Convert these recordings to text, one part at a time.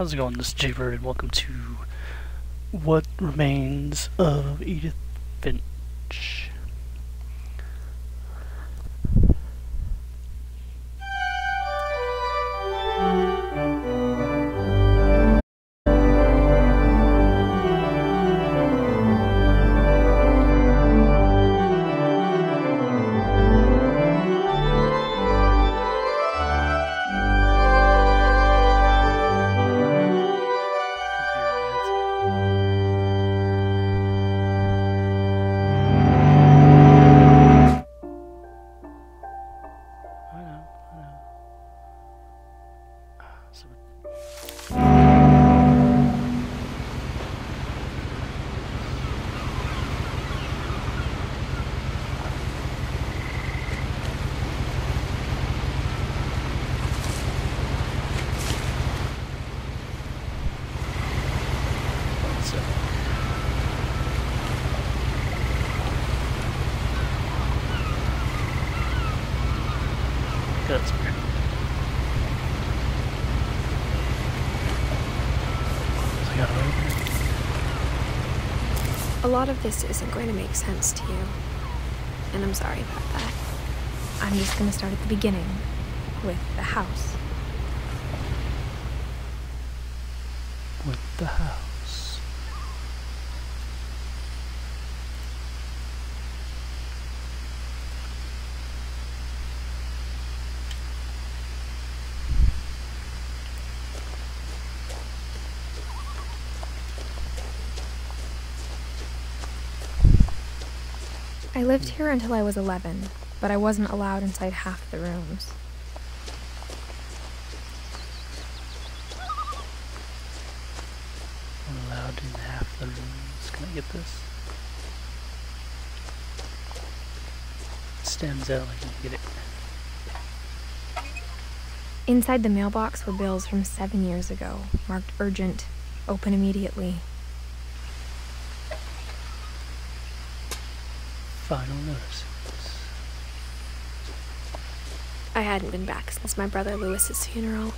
How's it going? This is Jaybird, and welcome to What Remains of Edith Finch. That's weird. A lot of this isn't going to make sense to you, and I'm sorry about that. I'm just going to start at the beginning, with the house. With the house. I lived here until I was 11, but I wasn't allowed inside half the rooms. I'm allowed in half the rooms. Can I get this? It stands out like I can get it. Inside the mailbox were bills from 7 years ago, marked urgent, open immediately. Final notices. I hadn't been back since my brother Lewis's funeral.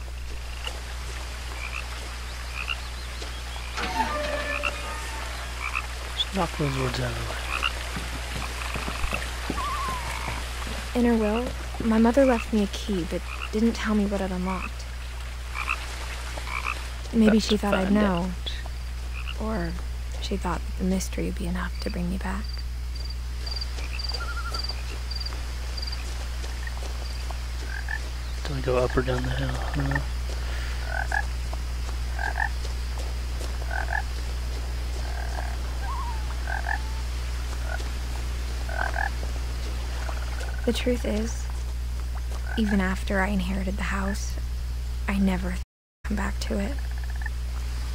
Just knock those words out of the way. In her will, my mother left me a key, but didn't tell me what it unlocked. Maybe she thought I'd know. Or she thought that the mystery would be enough to bring me back. Do I go up or down the hill? I don't know. The truth is, even after I inherited the house, I never come back to it.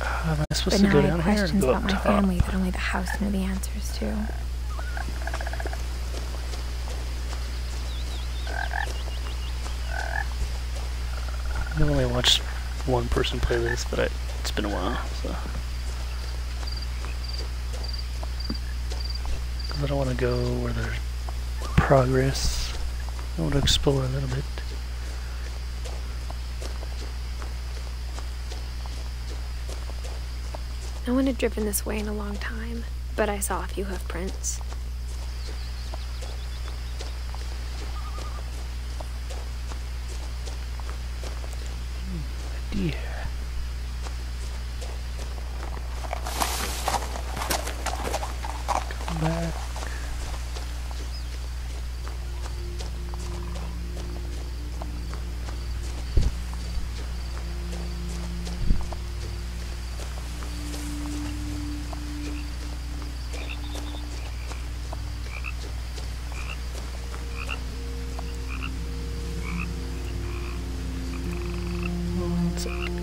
Am I supposed But to go now I down have here or questions go about up my top? family that only the house knew the answers to. I've only watched one person play this, but it's been a while, so. Because I don't want to go where there's progress. I want to explore a little bit. No one had driven this way in a long time, but I saw a few hoof prints. Yeah. Come back. One second.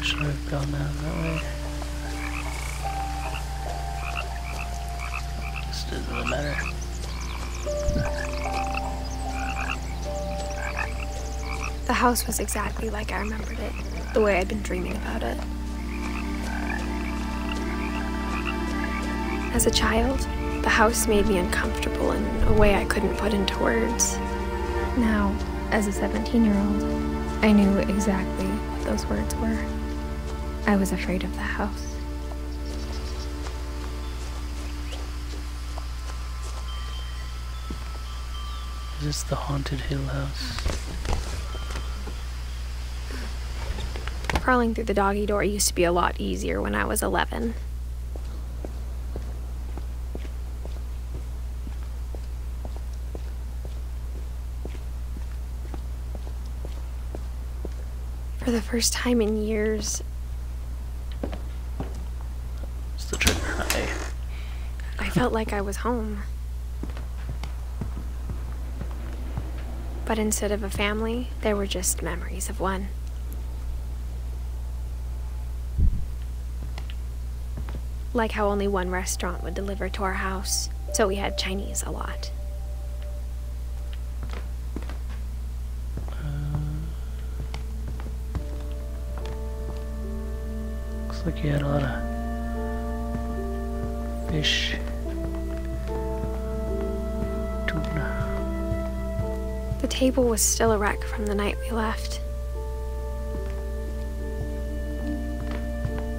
Should I have gone down that way? Just doesn't really matter. The house was exactly like I remembered it, the way I'd been dreaming about it. As a child, The house made me uncomfortable in a way I couldn't put into words. Now, as a 17-year-old, I knew exactly what those words were. I was afraid of the house. Is this the haunted Hill House? Crawling through the doggy door used to be a lot easier when I was 11. For the first time in years, It's the trigger high. I felt like I was home. But instead of a family, there were just memories of one. Like how only one restaurant would deliver to our house, so we had Chinese a lot. Looks like you had a lot of fish. Tuna. The table was still a wreck from the night we left.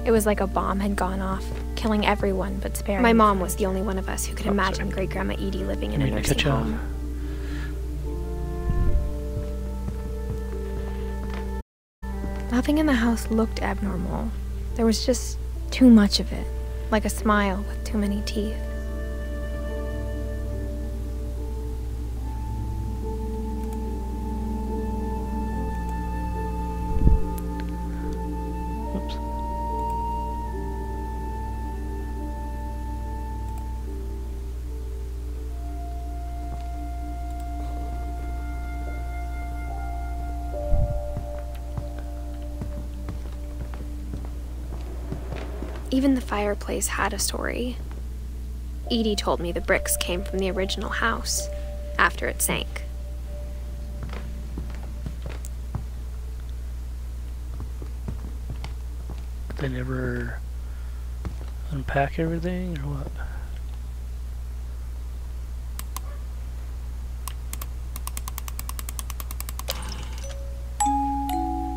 It was like a bomb had gone off, killing everyone but sparing. My mom was the only one of us who could imagine Great Grandma Edie living in a nursing home. Nothing in the house looked abnormal. There was just too much of it, like a smile with too many teeth. Oops. Even the fireplace had a story. Edie told me the bricks came from the original house, after it sank. They never unpack everything, or what?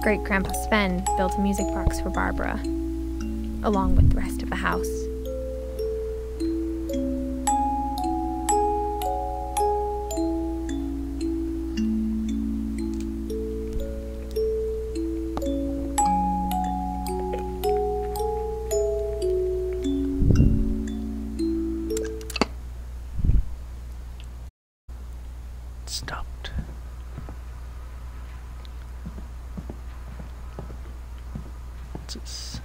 Great Grandpa Sven built a music box for Barbara, along with the rest of the house. Stopped. What's this?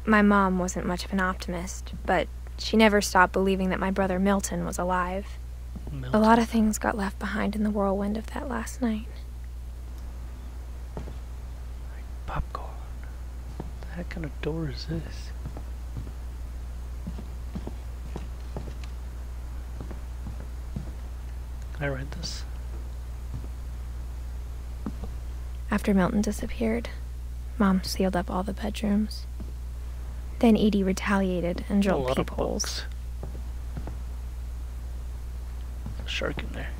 My mom wasn't much of an optimist, but she never stopped believing that my brother Milton was alive. Milton. A lot of things got left behind in the whirlwind of that last night. Popcorn. What the heck kind of door is this? Can I read this? After Milton disappeared, Mom sealed up all the bedrooms. Then Edie retaliated and A drilled lot of peepholes. books. There's a shark in there.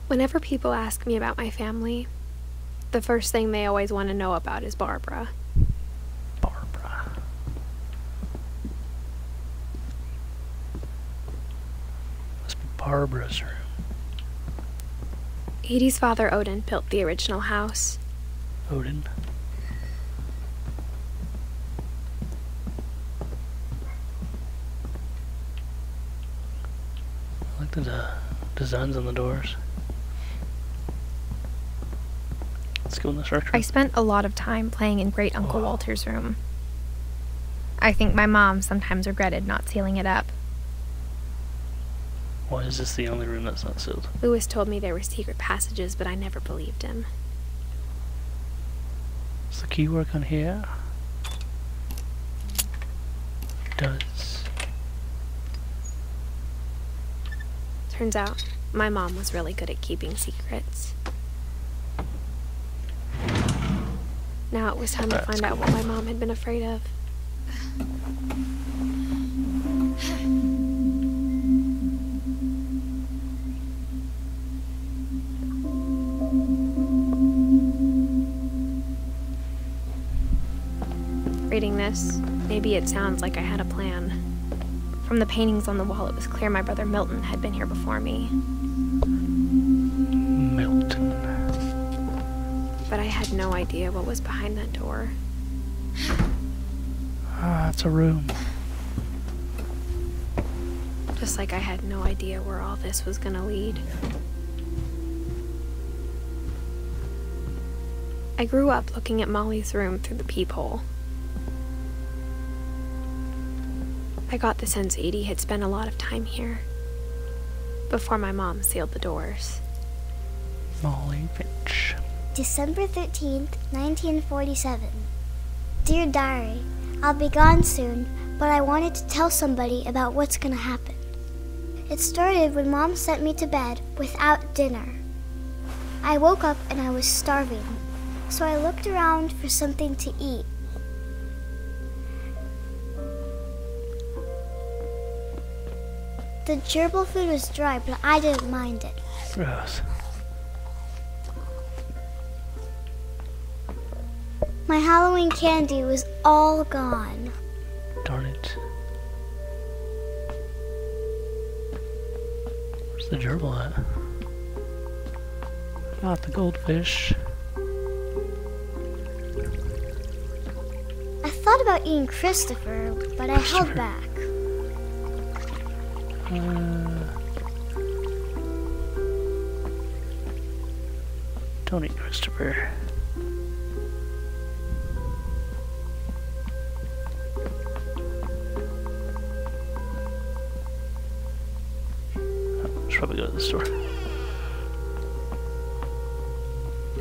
Whenever people ask me about my family, the first thing they always want to know about is Barbara. Barbara. Must be Barbara's room. Edie's father, Odin, built the original house. Odin. I like the designs on the doors. Let's go in the shark room. I spent a lot of time playing in Great Uncle Whoa. Walter's room. I think my mom sometimes regretted not sealing it up. Why is this the only room that's not sealed? Louis told me there were secret passages, but I never believed him. Does the key work on here? It does. Turns out, my mom was really good at keeping secrets. Now it was time to That's find out what my mom had been afraid of. Reading this, maybe it sounds like I had a plan. From the paintings on the wall, it was clear my brother Milton had been here before me. Milton. But I had no idea what was behind that door. Ah, it's a room. Just like I had no idea where all this was gonna lead. I grew up looking at Molly's room through the peephole. I got the sense Edie had spent a lot of time here before my mom sealed the doors. Molly Finch. December 13th, 1947. Dear Diary, I'll be gone soon, but I wanted to tell somebody about what's gonna happen. It started when Mom sent me to bed without dinner. I woke up and I was starving, so I looked around for something to eat. The gerbil food was dry, but I didn't mind it. Gross. My Halloween candy was all gone. Darn it. Where's the gerbil at? Not the goldfish. I thought about eating Christopher, but I held back. Don't eat Christopher. Should probably go to the store.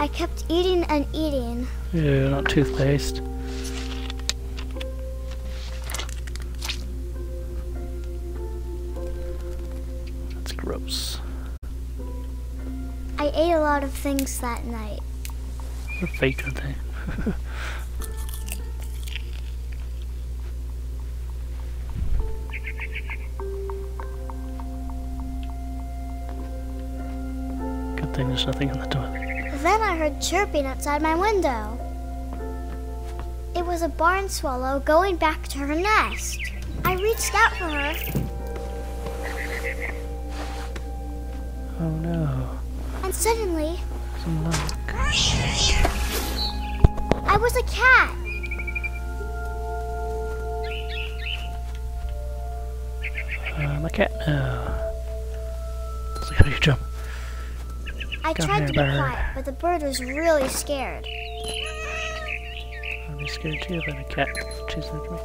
I kept eating and eating. Yeah, not toothpaste. That's gross. I ate a lot of things that night. They're fake, aren't they? Good thing there's nothing in the toilet. Then I heard chirping outside my window. It was a barn swallow going back to her nest. I reached out for her. Oh no. And suddenly, Some luck. I was a cat. I'm a cat now. Let's see how you jump. I Come tried here, to be bird. quiet, but the bird was really scared. I'd be scared too if I had a cat chasing after me.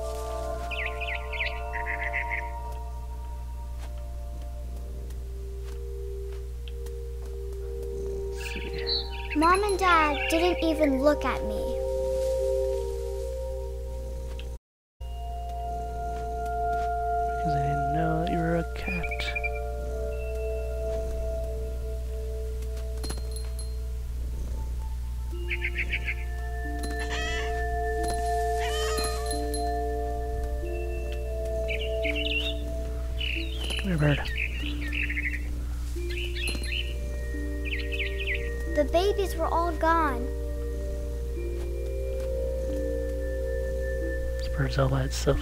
Let's see. Mom and Dad didn't even look at me. Because I didn't know that you were a cat. Come here, bird. The babies were all gone. This bird's all by itself.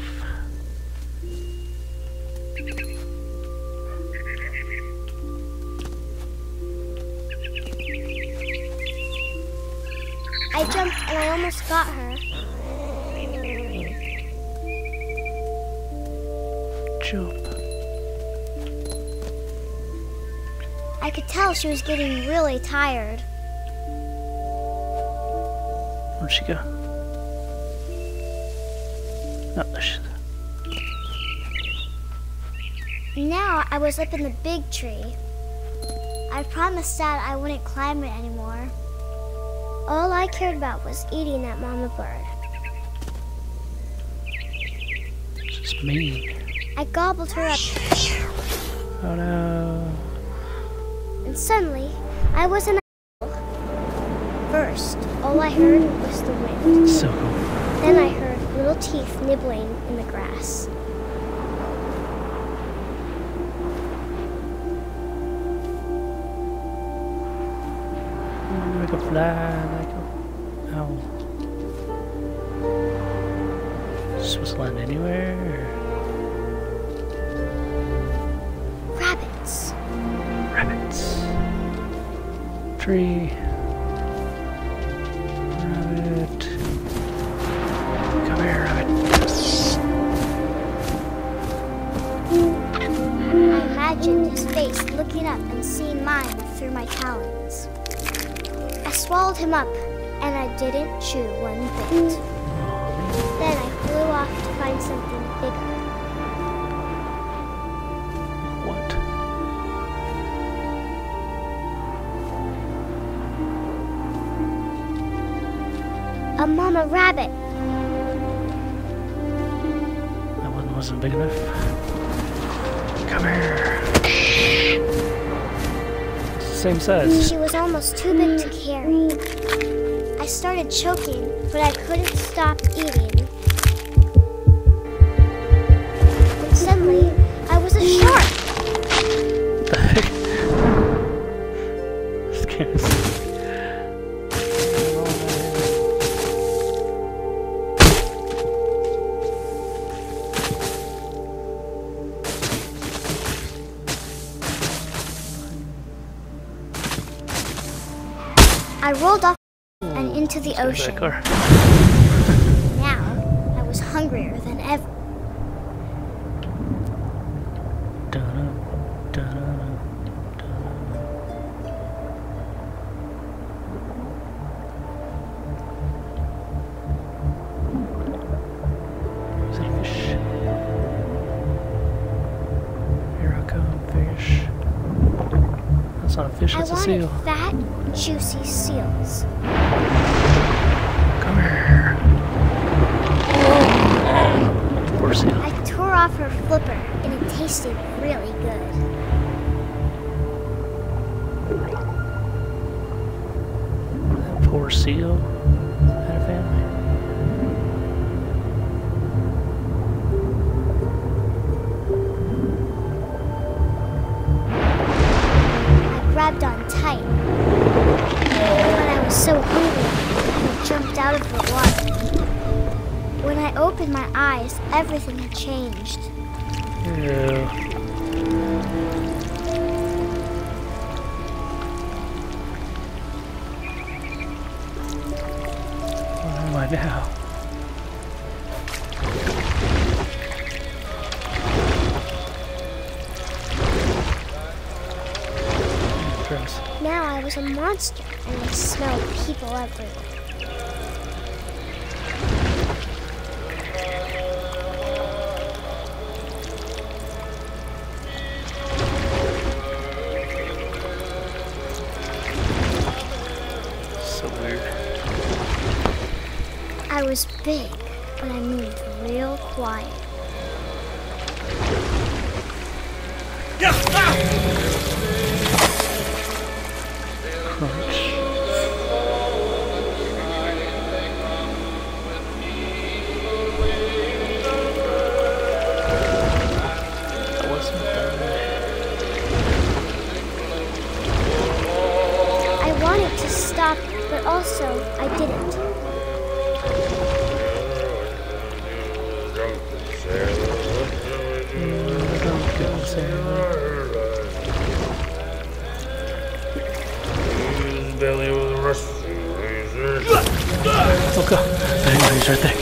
I jumped and I almost got her. Jump. I could tell she was getting really tired. Where'd she go? Oh, there she is. Now I was up in the big tree. I promised Dad I wouldn't climb it anymore. All I cared about was eating that mama bird. This is mean. I gobbled her up, Oh no. and suddenly I was in a First, all I heard was the wind. So cool. Then I heard little teeth nibbling in the grass. Like a fly, like a owl. supposed to land anywhere? Or? Rabbits. Rabbits. Tree. Rabbit. Come here, rabbit. I imagined his face looking up and seeing mine through my talons. I swallowed him up, and I didn't chew one bit. Then I flew off to find something bigger. What? A mama rabbit. That one wasn't big enough. Come here. It's the same size. She was almost too big to carry. I started choking, but I couldn't stop eating. And suddenly, I was a shark. What the heck? Scares me. I rolled off and into the ocean. Car. Now, I was hungrier than ever. Is that a fish? Here I come, fish. That's not a fish, I that's a wanted seal. fat, juicy seals. Come here. Poor seal. I tore off her flipper, and it tasted really good. That poor seal had a family. I grabbed on tight. But I was so hungry, I jumped out of the water. When I opened my eyes, everything had changed. Ew. Where am I now? Gross. Now I was a monster, and I smelled people everywhere. So weird. I was big, but I moved real quiet. Crunch. That wasn't bad. I wanted to stop, but also I didn't. Belly with a rusty razor. Oh god, I know he's right there.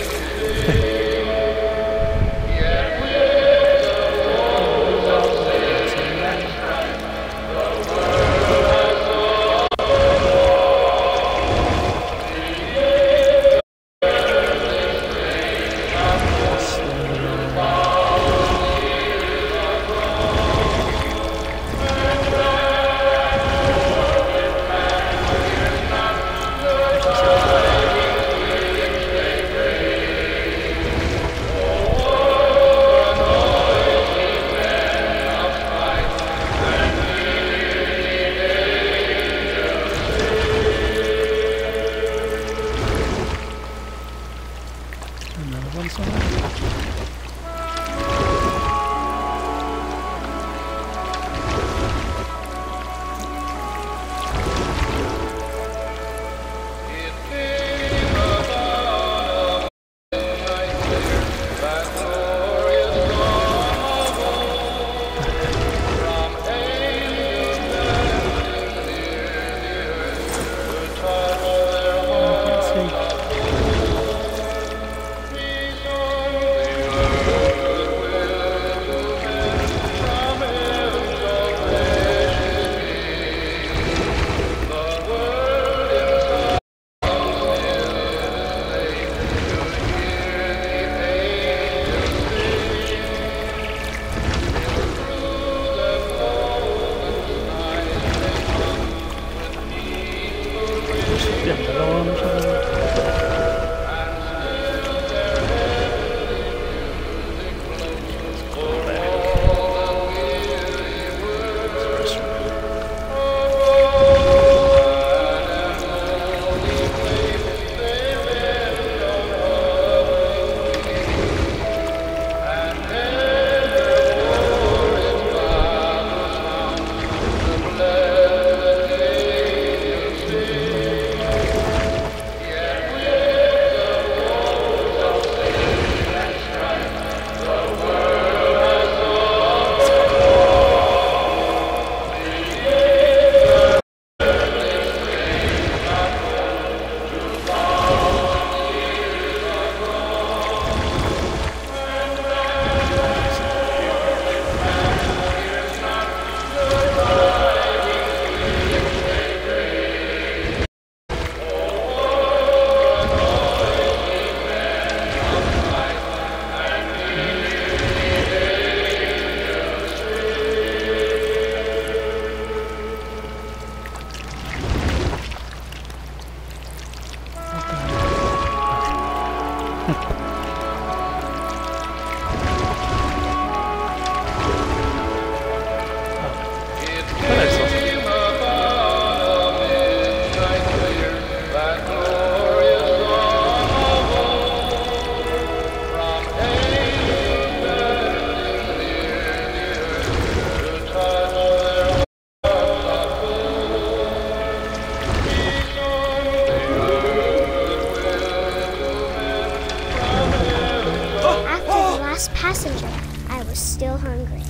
was still hungry.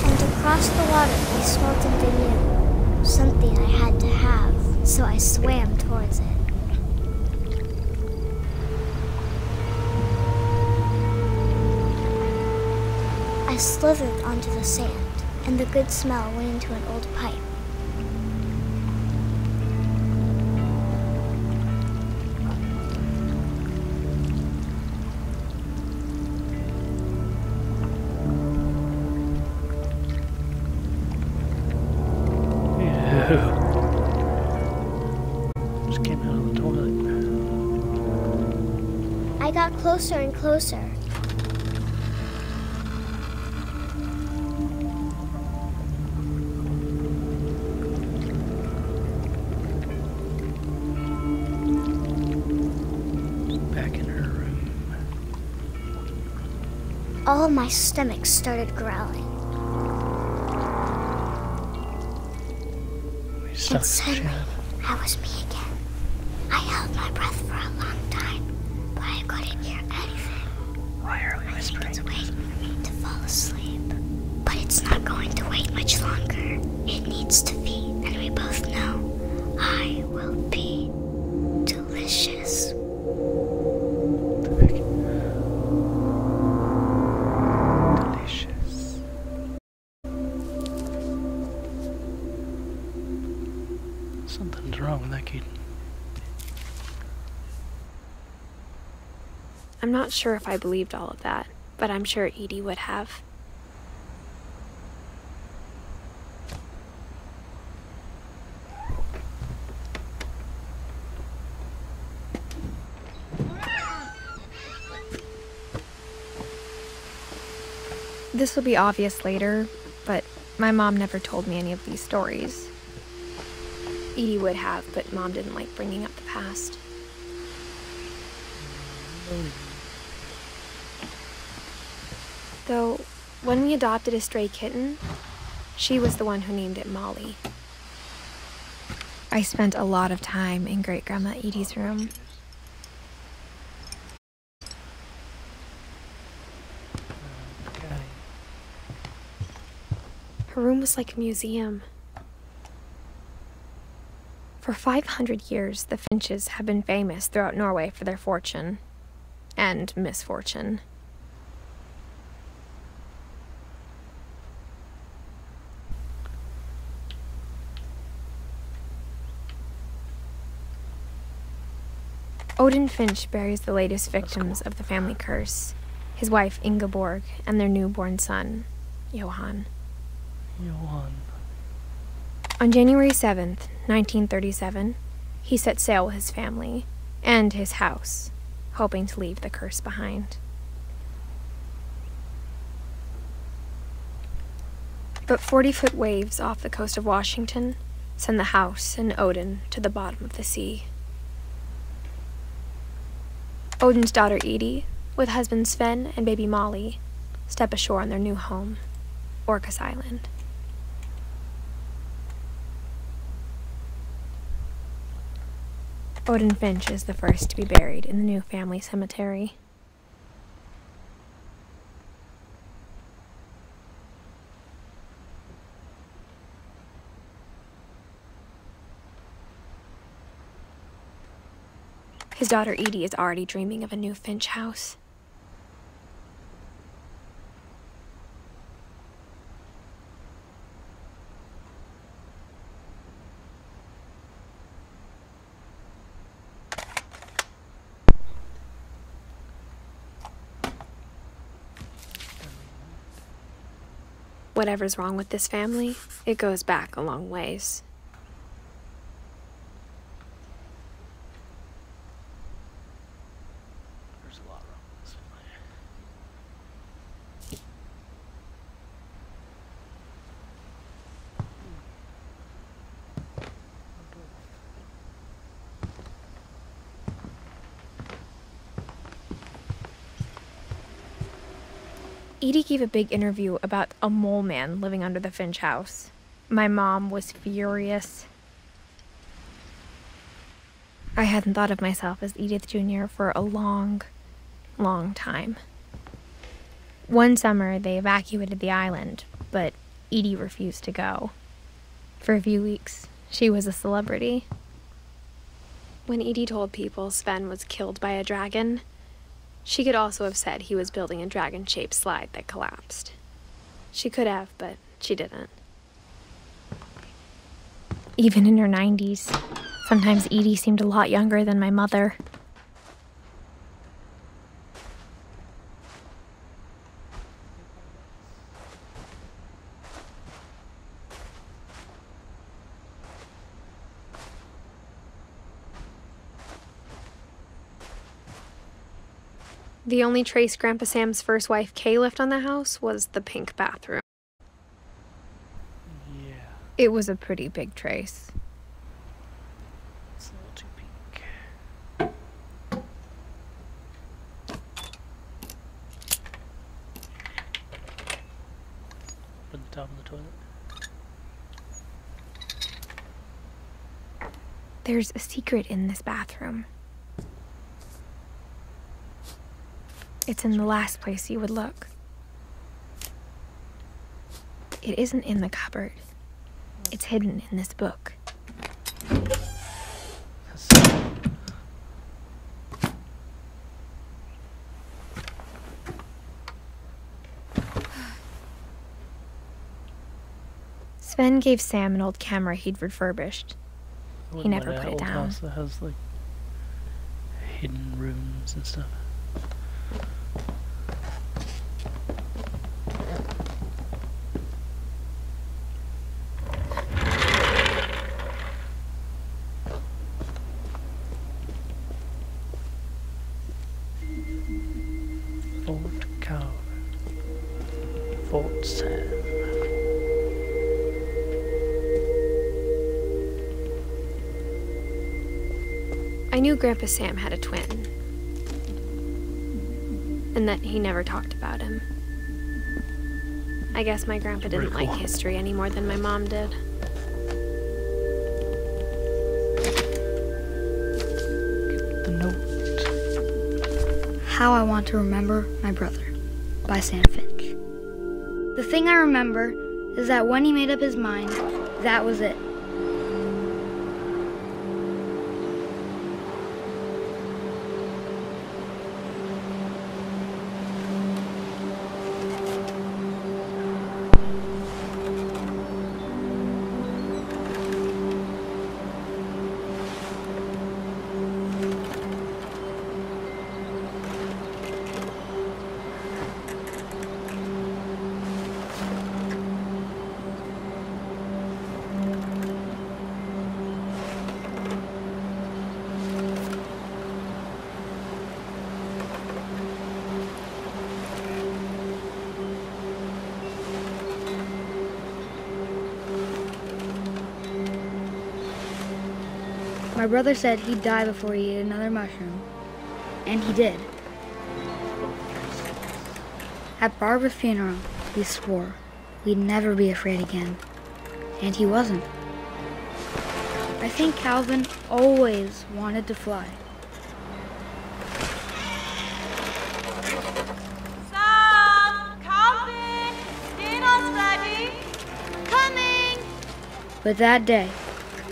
And across the water I smelled something new, something I had to have, so I swam towards it. I slithered onto the sand, and the good smell went into an old pipe. Just came out of the toilet. I got closer and closer. Back in her room. All of my stomach started growling. And suddenly, I was me again. I held my breath for a long time, but I couldn't hear anything. Why are we whispering? It's waiting for me to fall asleep. But it's not going to wait much longer. It needs to feed, and we both know I will be delicious. Delicious. Something's wrong with that kid. I'm not sure if I believed all of that, but I'm sure Edie would have. This will be obvious later, but my mom never told me any of these stories. Edie would have, but Mom didn't like bringing up the past. Though, when we adopted a stray kitten, she was the one who named it Molly. I spent a lot of time in Great-Grandma Edie's room. Her room was like a museum. For 500 years, the Finches have been famous throughout Norway for their fortune and misfortune. Odin Finch buries the latest victims of the family curse, his wife Ingeborg and their newborn son, Johann. Johann. On January 7th, 1937, he set sail with his family and his house, hoping to leave the curse behind. But 40-foot waves off the coast of Washington send the house and Odin to the bottom of the sea. Odin's daughter Edie, with husband Sven and baby Molly, step ashore on their new home, Orcas Island. Odin Finch is the first to be buried in the new family cemetery. His daughter Edie is already dreaming of a new Finch house. Whatever's wrong with this family, it goes back a long ways. There's a lot wrong with this family. Edie gave a big interview about a mole man living under the Finch house. My mom was furious. I hadn't thought of myself as Edith Jr. for a long, long time. One summer, they evacuated the island, but Edie refused to go. For a few weeks, she was a celebrity. When Edie told people Sven was killed by a dragon, she could also have said he was building a dragon-shaped slide that collapsed. She could have, but she didn't. Even in her 90s, sometimes Edie seemed a lot younger than my mother. The only trace Grandpa Sam's first wife, Kay, left on the house was the pink bathroom. Yeah. It was a pretty big trace. It's a little too pink. Open the top of the toilet. There's a secret in this bathroom. It's in the last place you would look. It isn't in the cupboard. It's hidden in this book. Sven gave Sam an old camera he'd refurbished. He never put it down. House that has like hidden rooms and stuff. Fort Sam. I knew Grandpa Sam had a twin, and that he never talked about him. I guess my grandpa didn't like history any more than my mom did. Get the note. How I Want to Remember My Brother by Sam Finch. The thing I remember is that when he made up his mind, that was it. My brother said he'd die before he ate another mushroom, and he did. At Barbara's funeral, he swore we'd never be afraid again, and he wasn't. I think Calvin always wanted to fly. Sam! Calvin! Dinner's ready! Coming! But that day,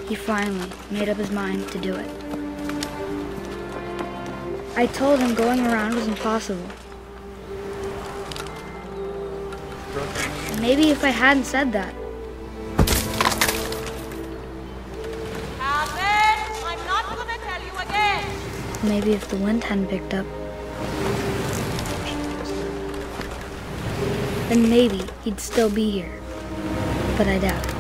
he finally made up his mind to do it. I told him going around was impossible. Maybe if I hadn't said that. Calvin, I'm not gonna tell you again. Maybe if the wind hadn't picked up. Then maybe he'd still be here. But I doubt it.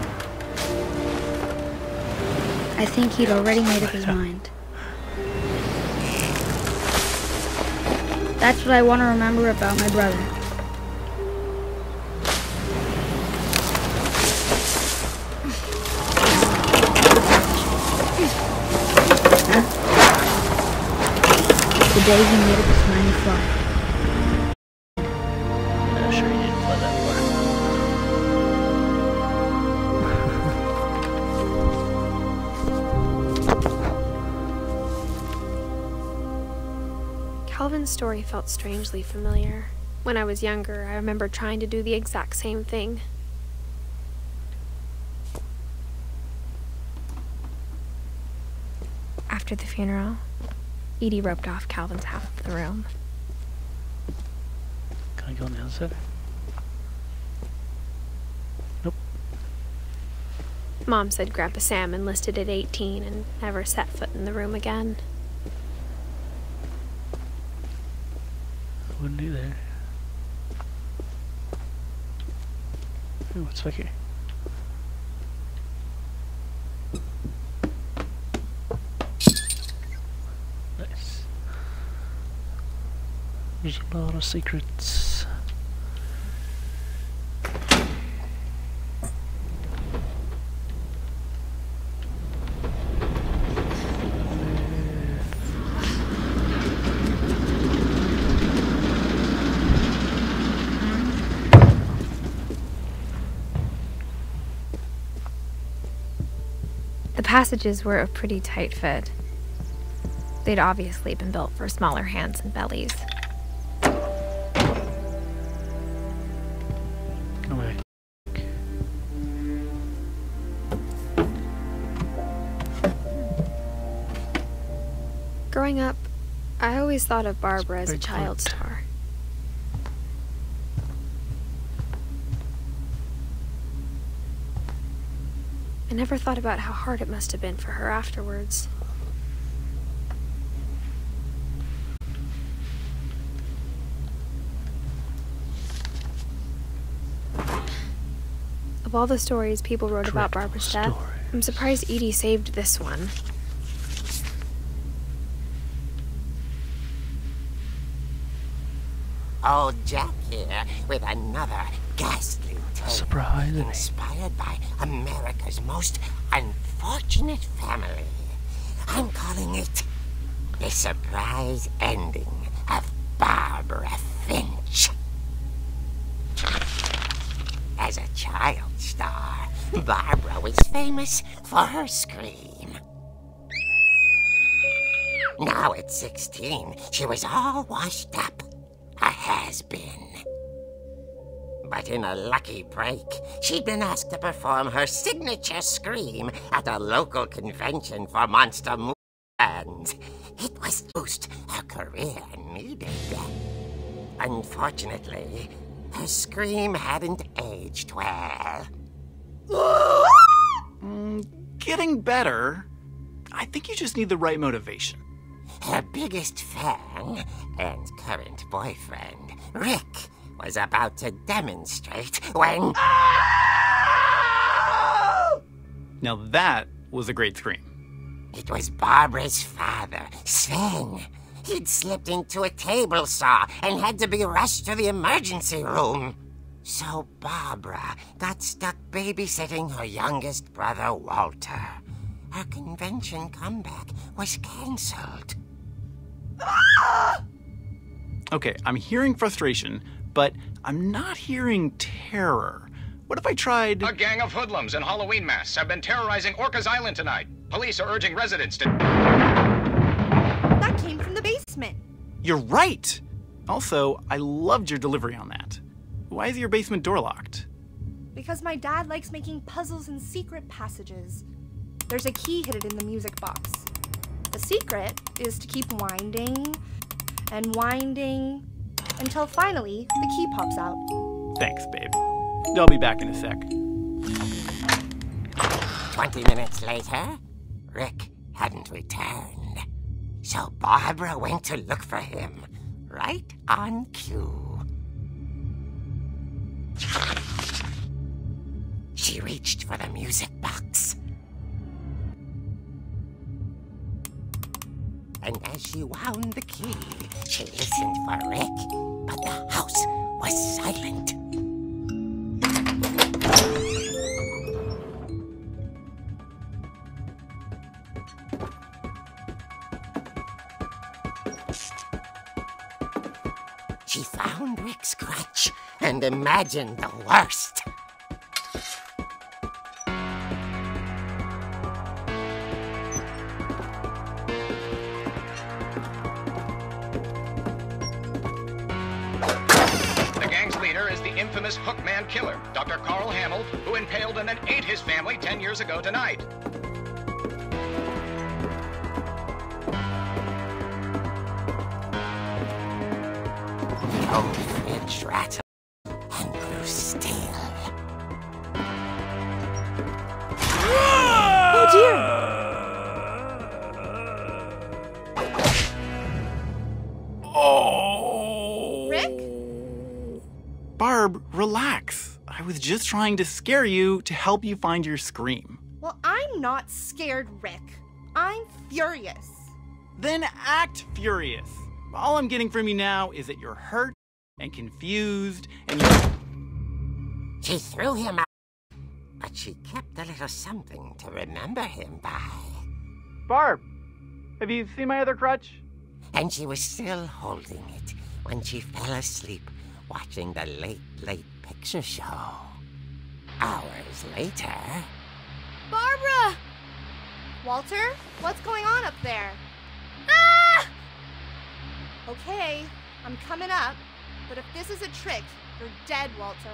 I think he'd already made up his mind. That's what I want to remember about my brother. The day he made up his mind to fly. Yeah, sure he didn't fly that far. Calvin's story felt strangely familiar. When I was younger, I remember trying to do the exact same thing. After the funeral, Edie roped off Calvin's half of the room. Can I go on the other side? Nope. Mom said Grandpa Sam enlisted at 18 and never set foot in the room again. I wouldn't do that. Oh, what's back here? Nice. There's a lot of secrets. The passages were a pretty tight fit. They'd obviously been built for smaller hands and bellies. Come back. Growing up, I always thought of Barbara as a Big child foot. star. I never thought about how hard it must have been for her afterwards. Of all the stories people wrote about Dreadful Barbara's death, stories. I'm surprised Edie saved this one. Old Jack here with another ghastly tale. Surprising. Inspired by America's most unfortunate family. I'm calling it The Surprise Ending of Barbara Finch. As a child star, Barbara was famous for her scream. Now at 16, she was all washed up. A has-been. But in a lucky break, she'd been asked to perform her signature scream at a local convention for monster movie fans. It was the boost her career needed. Unfortunately, her scream hadn't aged well. Getting better. I think you just need the right motivation. Her biggest fan and current boyfriend, Rick, was about to demonstrate when... Now that was a great scream. It was Barbara's father, Sven. He'd slipped into a table saw and had to be rushed to the emergency room. So Barbara got stuck babysitting her youngest brother, Walter. Her convention comeback was cancelled. Okay, I'm hearing frustration, but I'm not hearing terror. What if I tried... A gang of hoodlums in Halloween masks have been terrorizing Orcas Island tonight. Police are urging residents to... That came from the basement. You're right! Also, I loved your delivery on that. Why is your basement door locked? Because my dad likes making puzzles and secret passages. There's a key hidden in the music box. The secret is to keep winding and winding until finally the key pops out. Thanks, babe. I'll be back in a sec. 20 minutes later, Rick hadn't returned. So Barbara went to look for him, right on cue. She reached for the music box. And as she wound the key, she listened for Rick, but the house was silent. She found Rick's crutch and imagined the worst. infamous Hookman killer, Dr. Carl Hamill, who impaled and then ate his family 10 years ago tonight. The old fridge rattled and grew still. Oh dear! Oh! Rick? Barb, relax. I was just trying to scare you to help you find your scream. Well, I'm not scared, Rick. I'm furious. Then act furious. All I'm getting from you now is that you're hurt and confused and you're... She threw him out, but she kept a little something to remember him by. Barb, have you seen my other crutch? And she was still holding it when she fell asleep watching the late picture show. Hours later... Barbara! Walter, what's going on up there? Ah! Okay, I'm coming up, but if this is a trick, you're dead, Walter.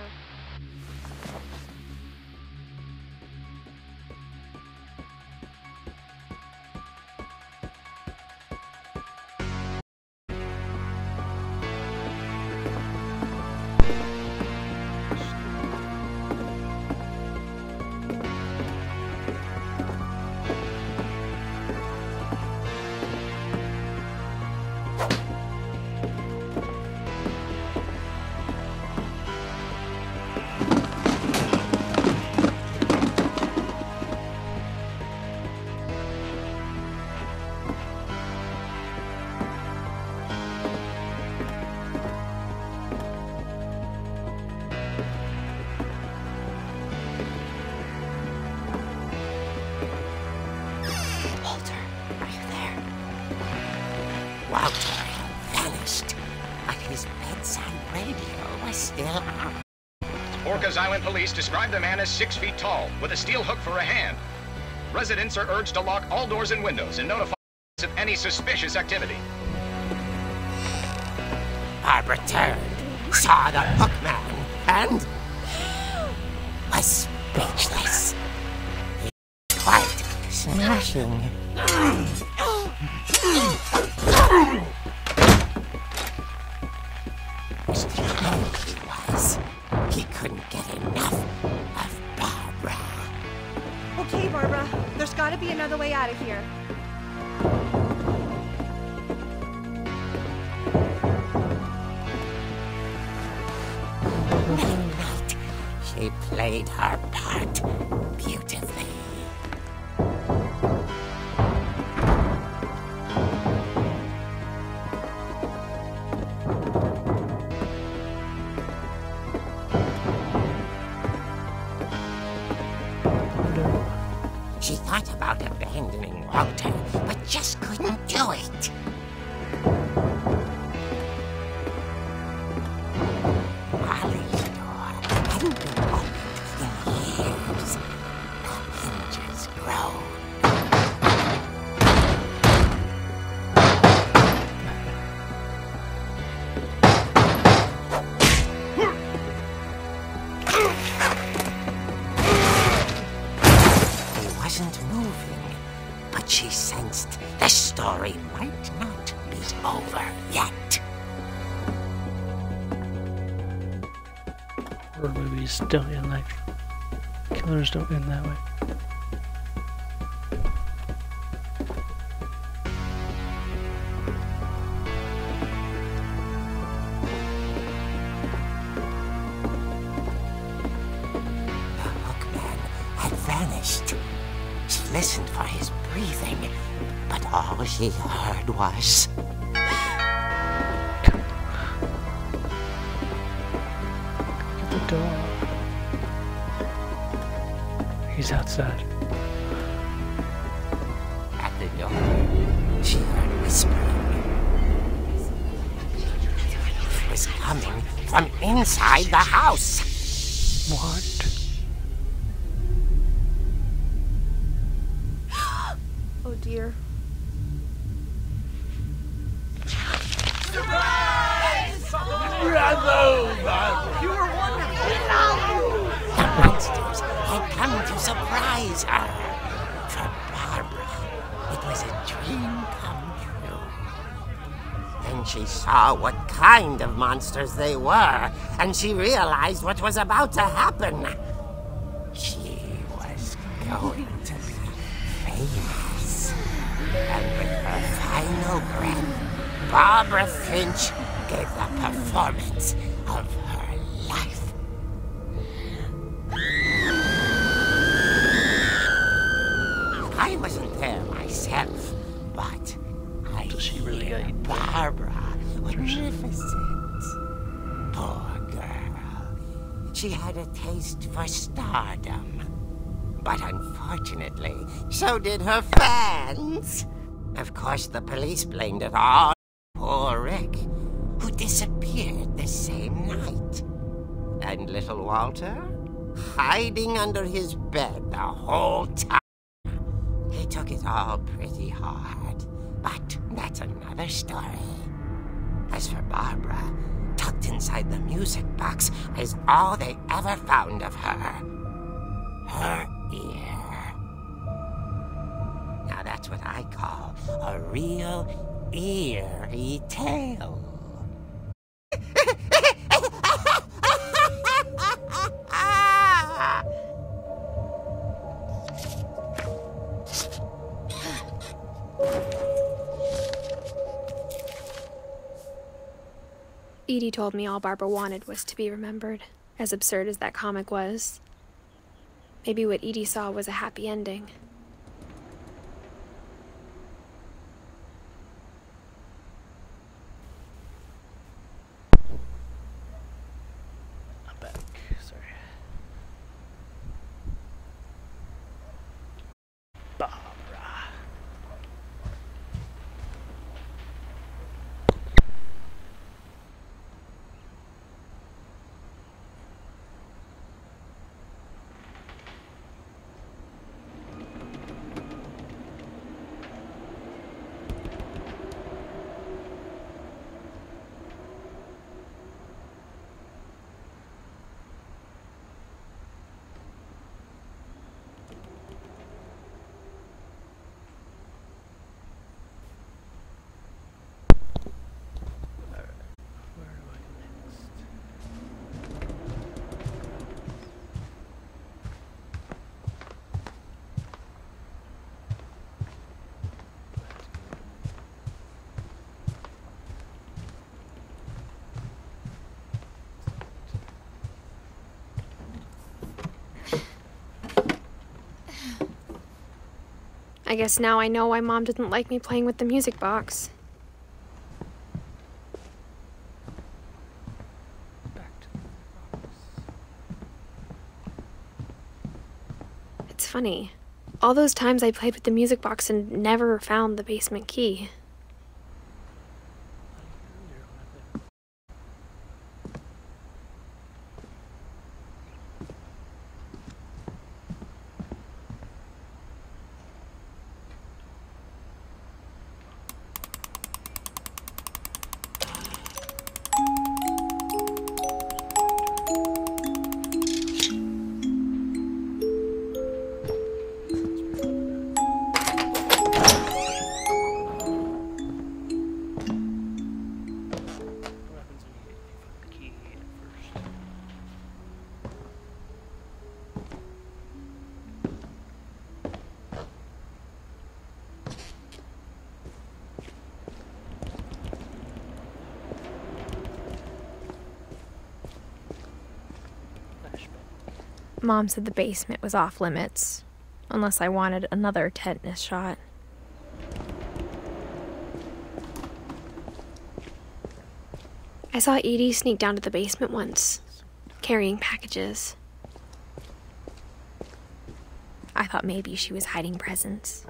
Walter had vanished, but his bedside radio was still on. Orcas Island police describe the man as 6 feet tall, with a steel hook for a hand. Residents are urged to lock all doors and windows and notify of any suspicious activity. Barbara turned, saw the hookman, and was speechless. He was quite smashing. Strange he was. He couldn't get enough of Barbara. Okay, Barbara, there's gotta be another way out of here. That night, she played her part beautifully. She thought about abandoning Walter, but just couldn't do it. Molly's door hadn't been opened in years. The hinges groaned. He wasn't moving, but she sensed the story might not be over yet. Horror movies don't end like killers don't end that way. The hookman had vanished. She listened for his breathing, but all she heard was... Get the dog. He's outside. At the door, she heard whispering. It was coming from inside the house. What? Oh dear. Bravo, Barbara! You were one surprise her. For Barbara, it was a dream come true. Then she saw what kind of monsters they were, and she realized what was about to happen. She was going to be famous. And with her final breath, Barbara Finch gave the performance of her life. I wasn't there myself, but I hear Barbara magnificent. Poor girl. She had a taste for stardom. But unfortunately, so did her fans. Of course, the police blamed it all on poor Rick, who disappeared the same night. And little Walter, hiding under his bed the whole time. He took it all pretty hard, but that's another story. As for Barbara, tucked inside the music box is all they ever found of her. Her ear. Now that's what I call a real eerie tale. Edie told me all Barbara wanted was to be remembered, as absurd as that comic was. Maybe what Edie saw was a happy ending. I'm back. Sorry. Barbara. I guess now I know why Mom didn't like me playing with the music box. It's funny. All those times I played with the music box and never found the basement key. Mom said the basement was off limits, unless I wanted another tetanus shot. I saw Edie sneak down to the basement once, carrying packages. I thought maybe she was hiding presents.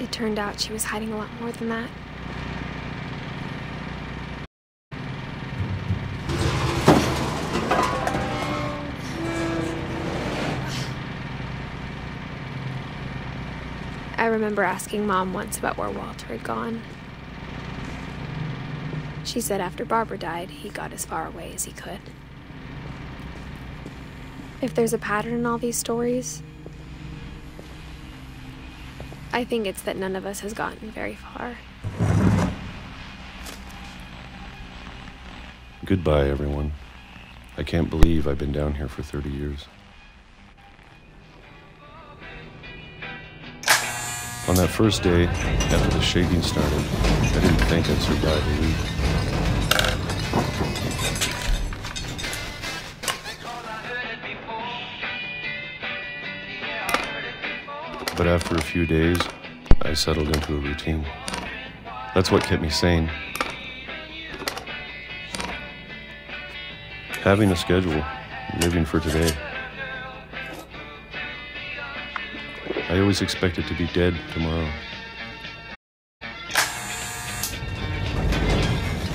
It turned out she was hiding a lot more than that. I remember asking Mom once about where Walter had gone. She said after Barbara died, he got as far away as he could. If there's a pattern in all these stories, I think it's that none of us has gotten very far. Goodbye, everyone. I can't believe I've been down here for 30 years. On that first day, after the shaking started, I didn't think I'd survive a week. But after a few days, I settled into a routine. That's what kept me sane. Having a schedule, living for today. I always expected to be dead tomorrow.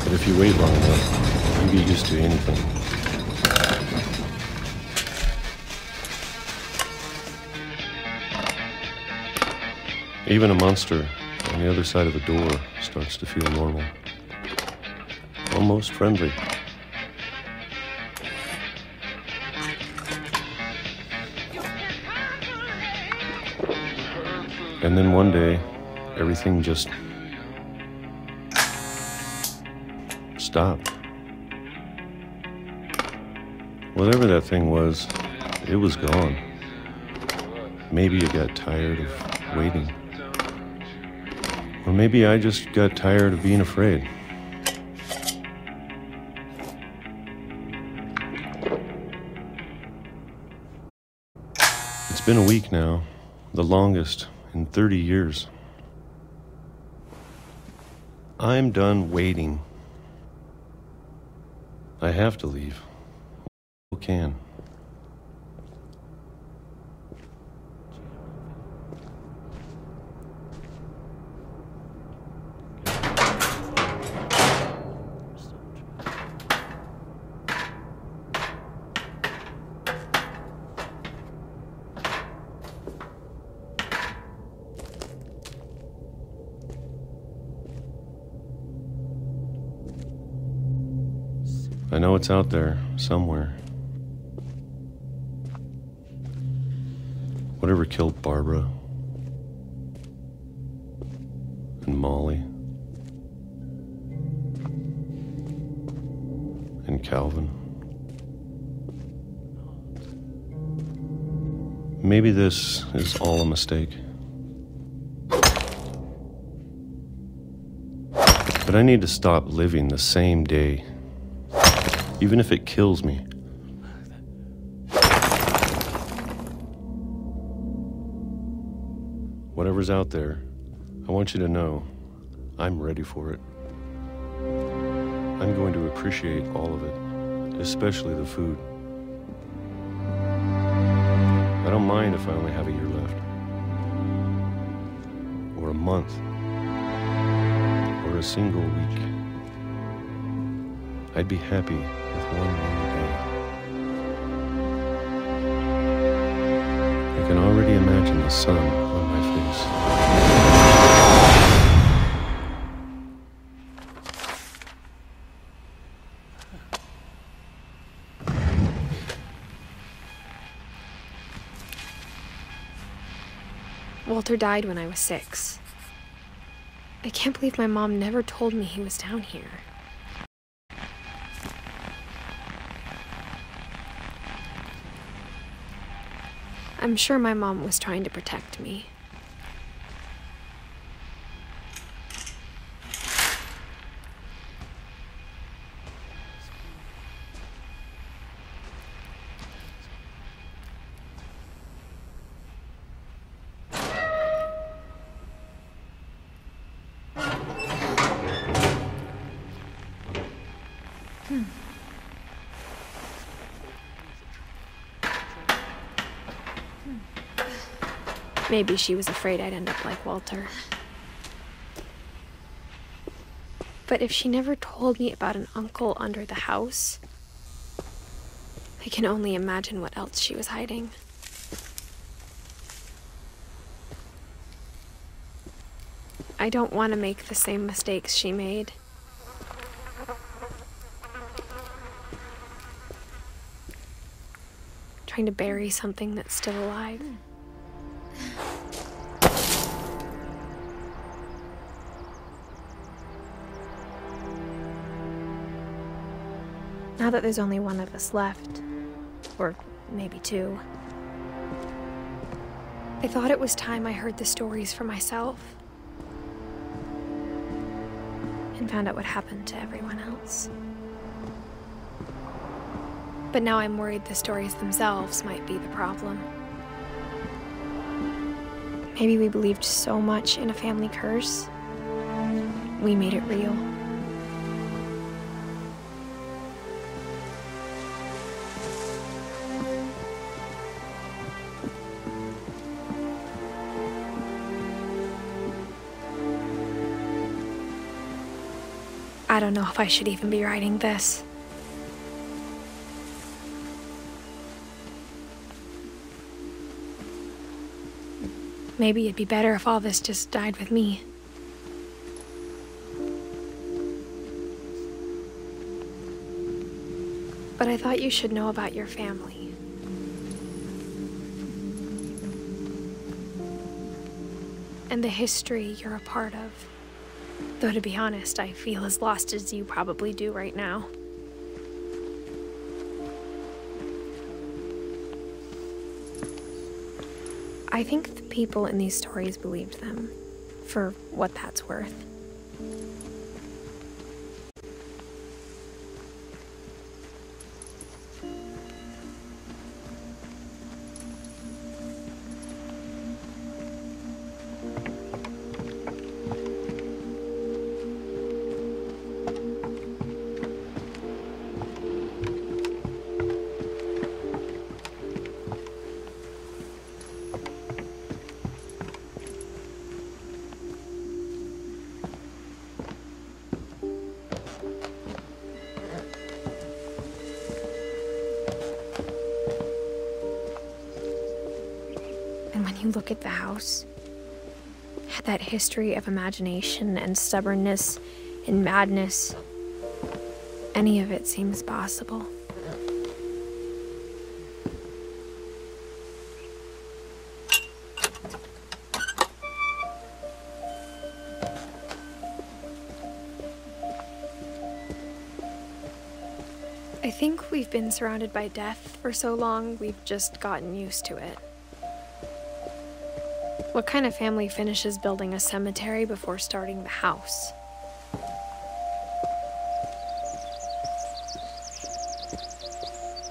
But if you wait long enough, you get used to anything. Even a monster on the other side of the door starts to feel normal. Almost friendly. And then one day, everything just stopped. Whatever that thing was, it was gone. Maybe it got tired of waiting. Or maybe I just got tired of being afraid. It's been a week now, the longest in 30 years. I'm done waiting. I have to leave. Who can? I know it's out there, somewhere. Whatever killed Barbara and Molly and Calvin. Maybe this is all a mistake. But I need to stop living the same day. Even if it kills me. Whatever's out there, I want you to know I'm ready for it. I'm going to appreciate all of it, especially the food. I don't mind if I only have a year left. Or a month. Or a single week. I'd be happy with one more day. I can already imagine the sun on my face. Walter died when I was 6. I can't believe my mom never told me he was down here. I'm sure my mom was trying to protect me. Maybe she was afraid I'd end up like Walter. But if she never told me about an uncle under the house, I can only imagine what else she was hiding. I don't want to make the same mistakes she made. trying to bury something that's still alive. Now that there's only one of us left, or maybe two, I thought it was time I heard the stories for myself and found out what happened to everyone else. But now I'm worried the stories themselves might be the problem. Maybe we believed so much in a family curse, we made it real. I don't know if I should even be writing this. Maybe it'd be better if all this just died with me. But I thought you should know about your family. And the history you're a part of. Though to be honest, I feel as lost as you probably do right now. I think the people in these stories believed them, for what that's worth. You look at the house, that history of imagination and stubbornness and madness, any of it seems possible. I think we've been surrounded by death for so long, we've just gotten used to it. What kind of family finishes building a cemetery before starting the house?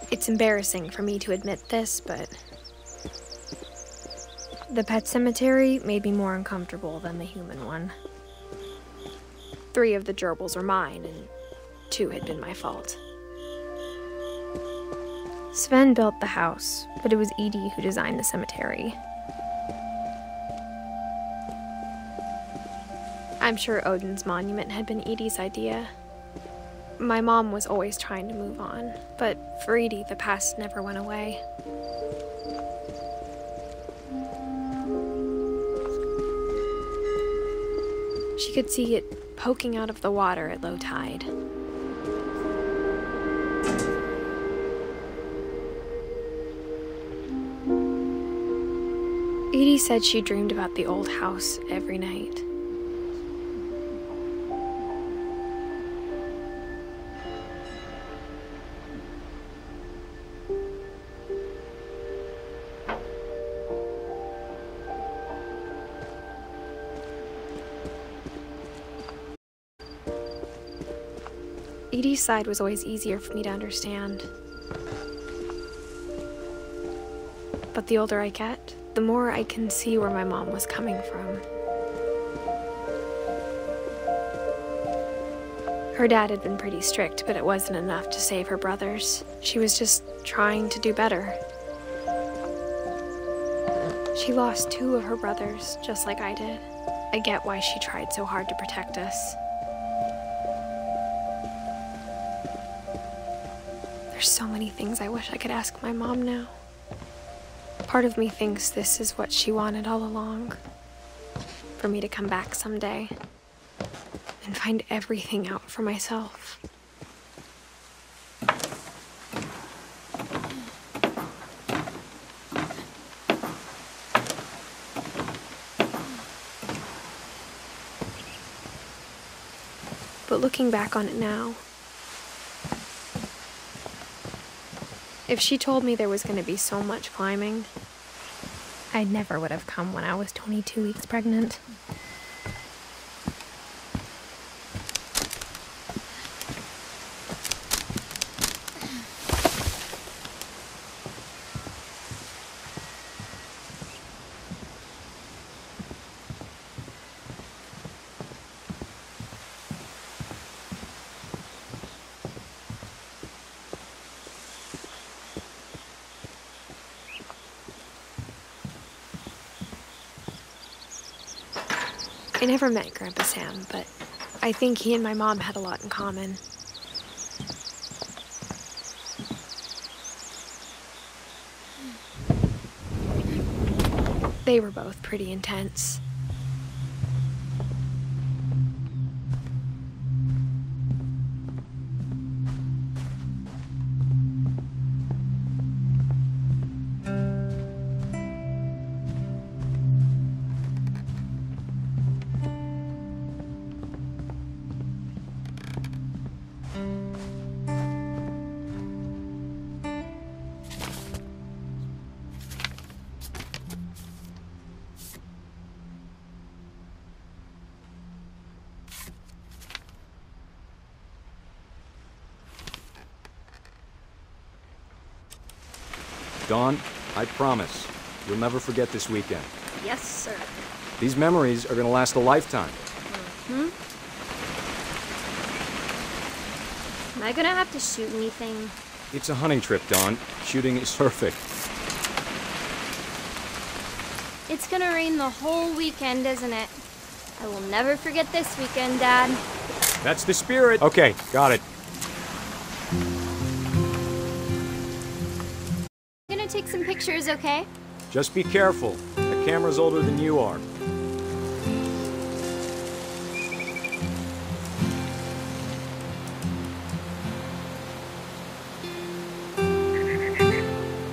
It's embarrassing for me to admit this, but the pet cemetery made me more uncomfortable than the human one. 3 of the gerbils are mine, and 2 had been my fault. Sven built the house, but it was Edie who designed the cemetery. I'm sure Odin's monument had been Edie's idea. My mom was always trying to move on, but for Edie, the past never went away. She could see it poking out of the water at low tide. Edie said she dreamed about the old house every night. Edie's side was always easier for me to understand. But the older I get, the more I can see where my mom was coming from. Her dad had been pretty strict, but it wasn't enough to save her brothers. She was just trying to do better. She lost 2 of her brothers, just like I did. I get why she tried so hard to protect us. There's so many things I wish I could ask my mom now. Part of me thinks this is what she wanted all along. For me to come back someday and find everything out for myself. But looking back on it now, if she told me there was going to be so much climbing, I never would have come when I was 22 weeks pregnant. I never met Grandpa Sam, but I think he and my mom had a lot in common. They were both pretty intense. Dawn, I promise, you'll never forget this weekend. Yes, sir. These memories are gonna last a lifetime. Am I gonna have to shoot anything? It's a hunting trip, Dawn. Shooting is perfect. It's gonna rain the whole weekend, isn't it? I will never forget this weekend, Dad. That's the spirit. Okay, got it. I'm gonna take some pictures, okay? Just be careful. The camera's older than you are.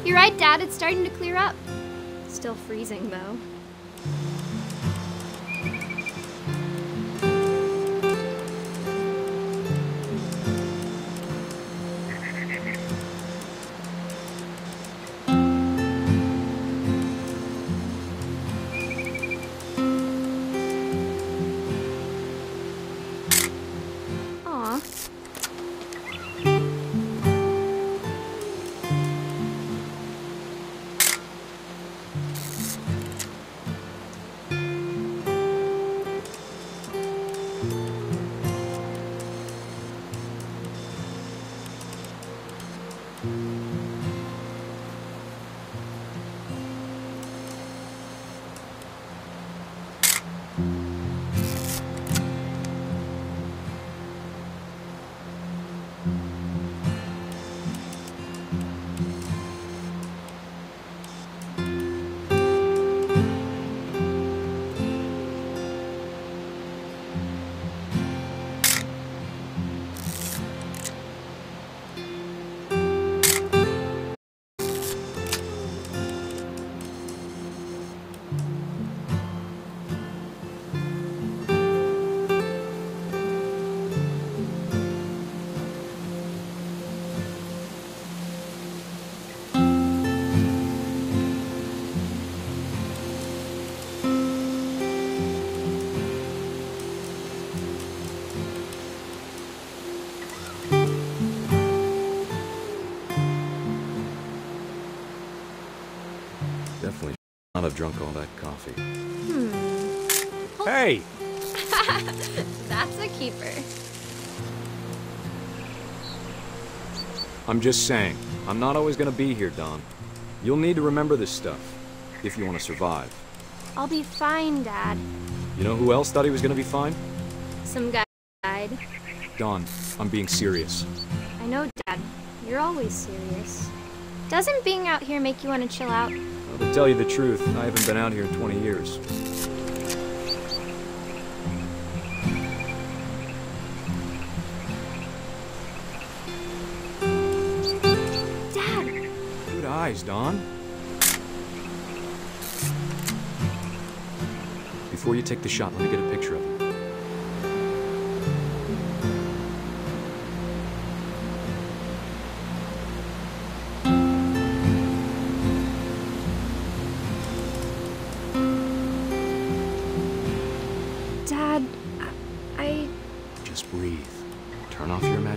You're right, Dad. It's starting to clear up. Still freezing, though. Aw. Definitely not have drunk all that coffee. Hey! That's a keeper. I'm just saying, I'm not always gonna be here, Dawn. You'll need to remember this stuff, if you want to survive. I'll be fine, Dad. You know who else thought he was gonna be fine? Some guy died. Dawn, I'm being serious. I know, Dad. You're always serious. Doesn't being out here make you want to chill out? Well, to tell you the truth, I haven't been out here in 20 years. Dad! Good eyes, Dawn. Before you take the shot, let me get a picture of you.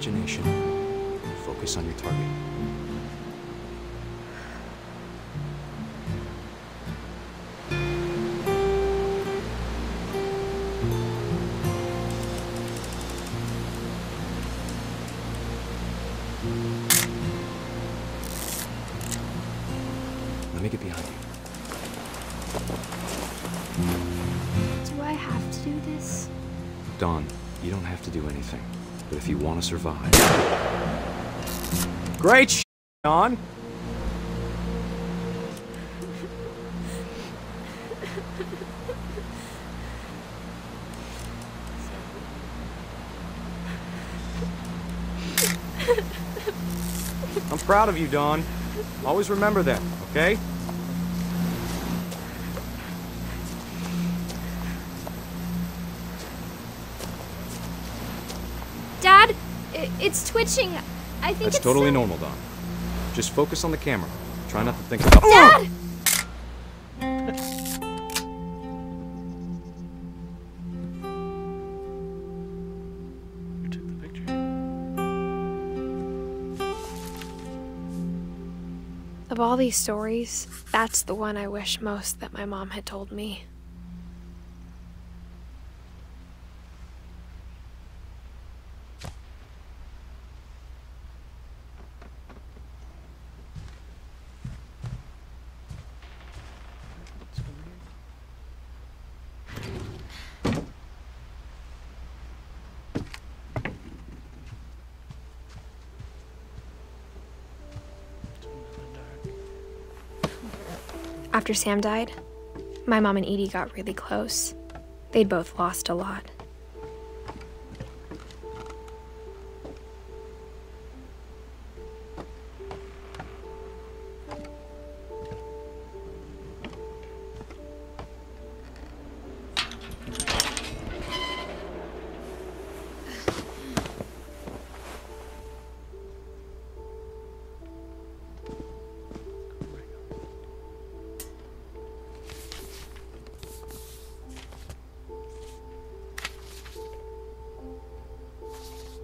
imagination. Focus on your target. Let me get behind you. Do I have to do this? Dawn, you don't have to do anything. But if you want to survive... Great Dawn! I'm proud of you, Dawn. Always remember that, okay? Dad, it's twitching. I think That's it's totally normal, Dawn. Just focus on the camera. Try not to think about... Dad! Who took the picture? Of all these stories, that's the one I wish most that my mom had told me. After Sam died, my mom and Edie got really close. They'd both lost a lot.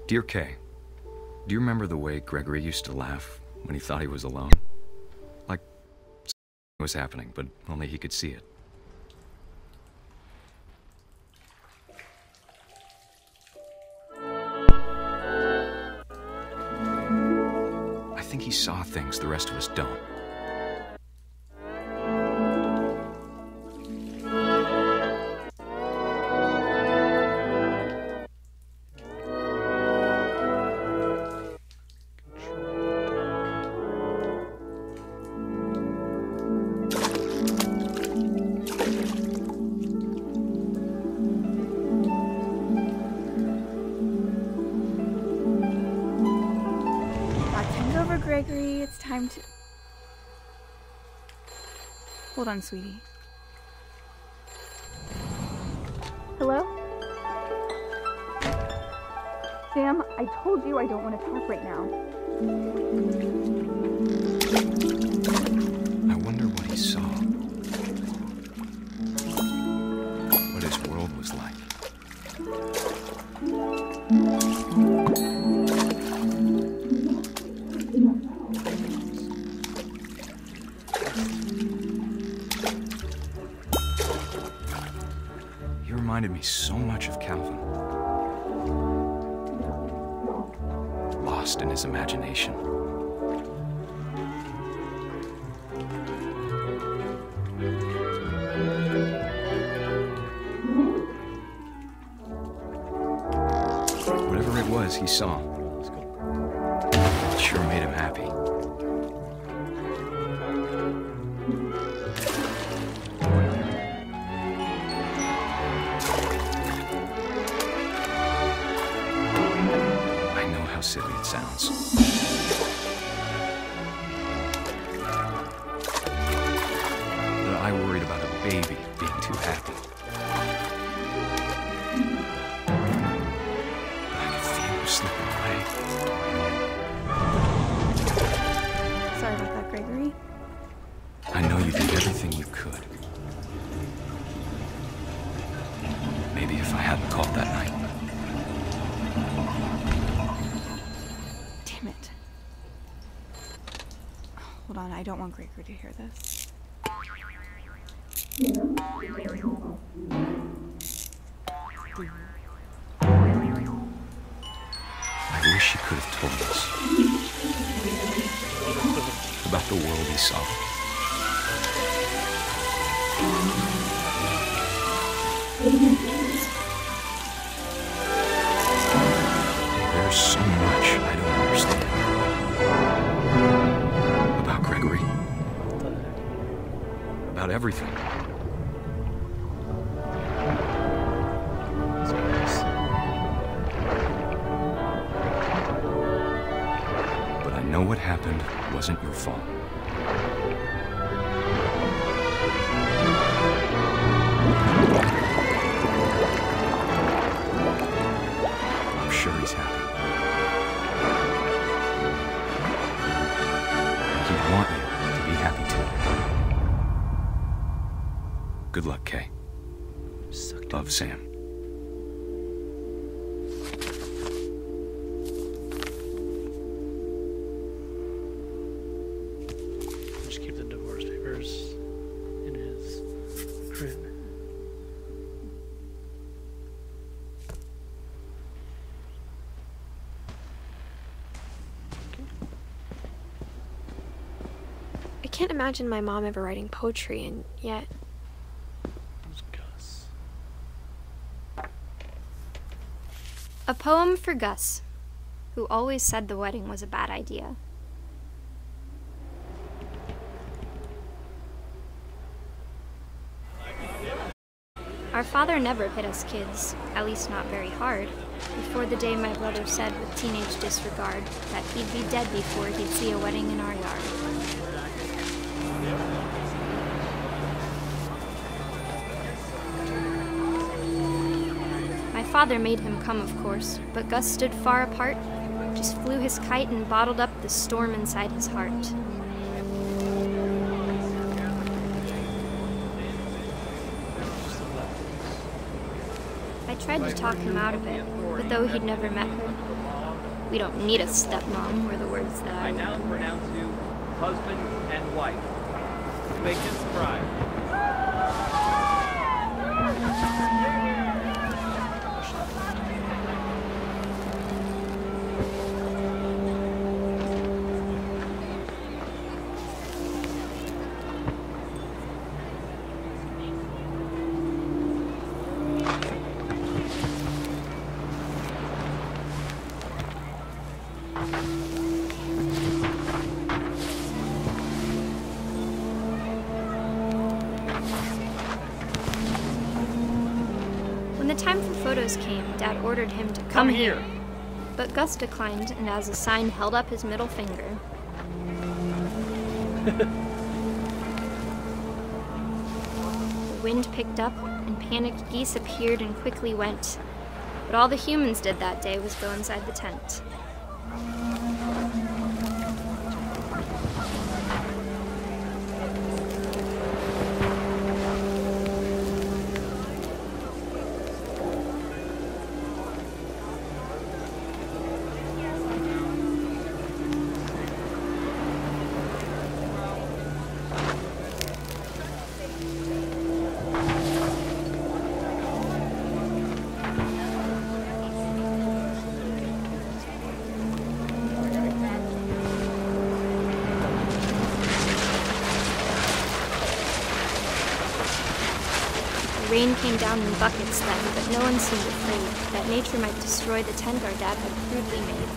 Dear Kay, do you remember the way Gregory used to laugh when he thought he was alone? Like something was happening, but only he could see it. I think he saw things the rest of us don't. Gregory, it's time to... Hold on, sweetie. Hello? Sam, I told you I don't want to talk right now. I wonder what he saw. What his world was like. He reminded me so much of Calvin. Lost in his imagination. Whatever it was he saw, it sure made him happy. How silly it sounds. But I worried about a baby being too happy. But I could feel him slipping away. Sorry about that, Gregory. I know you did everything you could. Maybe if I hadn't called that night. Hold on, I don't want Gregory to hear this. I wish he could have told us about the world he saw. There's so much I don't understand about Gregory, about everything. But I know what happened wasn't your fault. I'm sure he's happy. And he'd want you to be happy too. Good luck, Kay. Love, Sam. Just keep the divorce papers in his crib. I can't imagine my mom ever writing poetry, and yet... A poem for Gus, who always said the wedding was a bad idea. Our father never hit us kids, at least not very hard, before the day my brother said with teenage disregard that he'd be dead before he'd see a wedding in our yard. My father made him come, of course, but Gus stood far apart, just flew his kite and bottled up the storm inside his heart. I tried to talk him out of it, but though he'd never met her, "We don't need a stepmom," were the words that I now pronounce you husband and wife. Make this bride. When the time for photos came, Dad ordered him to come here. But Gus declined, and as a sign held up his middle finger. The wind picked up, and panicked geese appeared and quickly went. But all the humans did that day was go inside the tent. Rain came down in buckets then, but no one seemed afraid that nature might destroy the tent our dad had crudely made.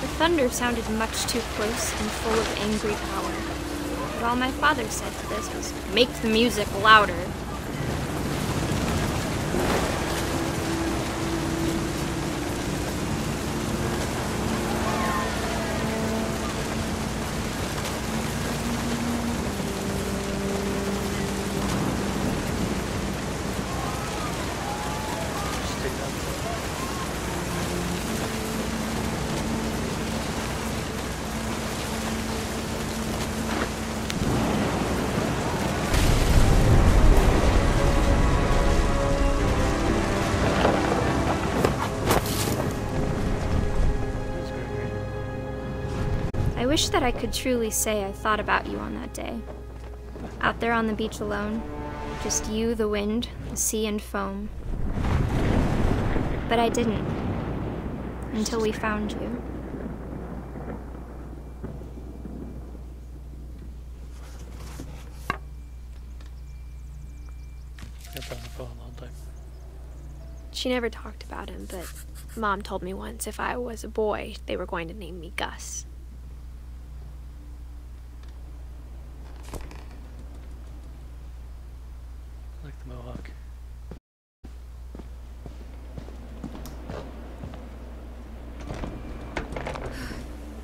The thunder sounded much too close and full of angry power. But all my father said to this was, "Make the music louder." I wish that I could truly say I thought about you on that day. Out there on the beach alone, just you, the wind, the sea, and foam. But I didn't, until we found you. She never talked about him, but Mom told me once if I was a boy, they were going to name me Gus. I like the mohawk.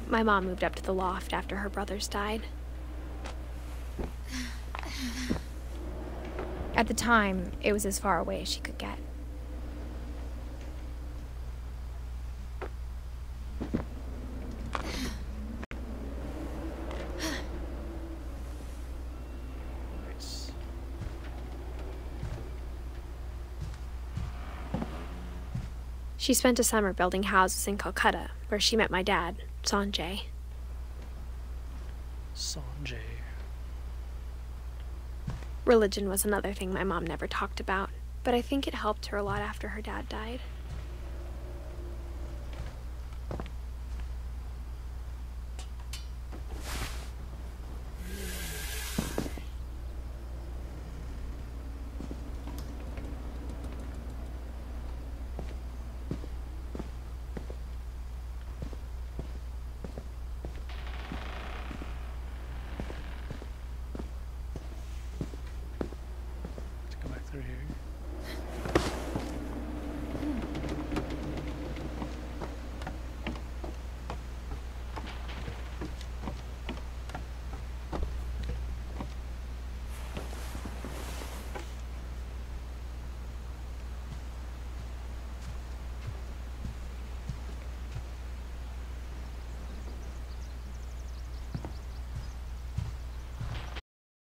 My mom moved up to the loft after her brothers died. At the time, it was as far away as she could get. She spent a summer building houses in Calcutta, where she met my dad, Sanjay. Sanjay. Religion was another thing my mom never talked about, but I think it helped her a lot after her dad died. Through here.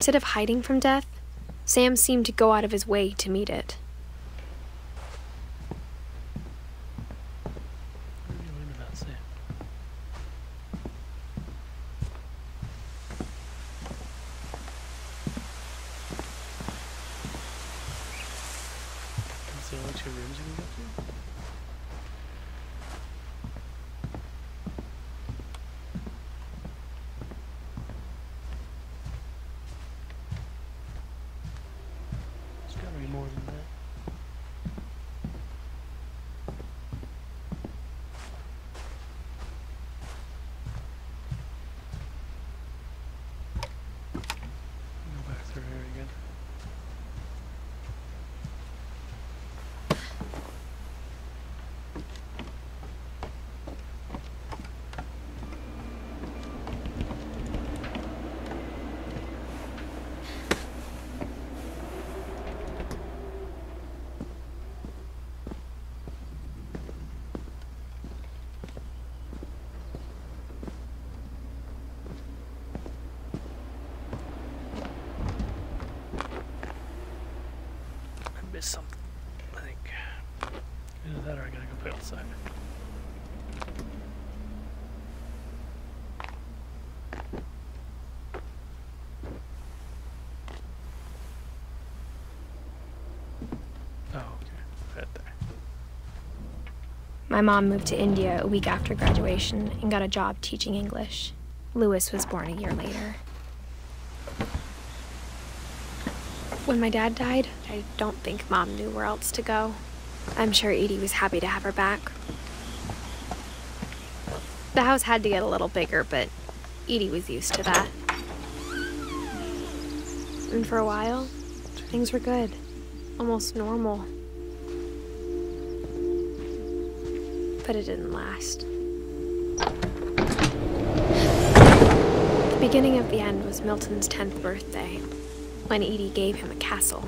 Instead of hiding from death, Sam seemed to go out of his way to meet it. What are you learning about Sam? That's the only 2 rooms you can go to? More than that. Go back through here again. Something, I think. Either that or I gotta go play outside. Oh, okay. Right there. My mom moved to India a week after graduation and got a job teaching English. Lewis was born a year later. When my dad died, I don't think Mom knew where else to go. I'm sure Edie was happy to have her back. The house had to get a little bigger, but Edie was used to that. And for a while, things were good. Almost normal. But it didn't last. The beginning of the end was Milton's 10th birthday, when Edie gave him a castle.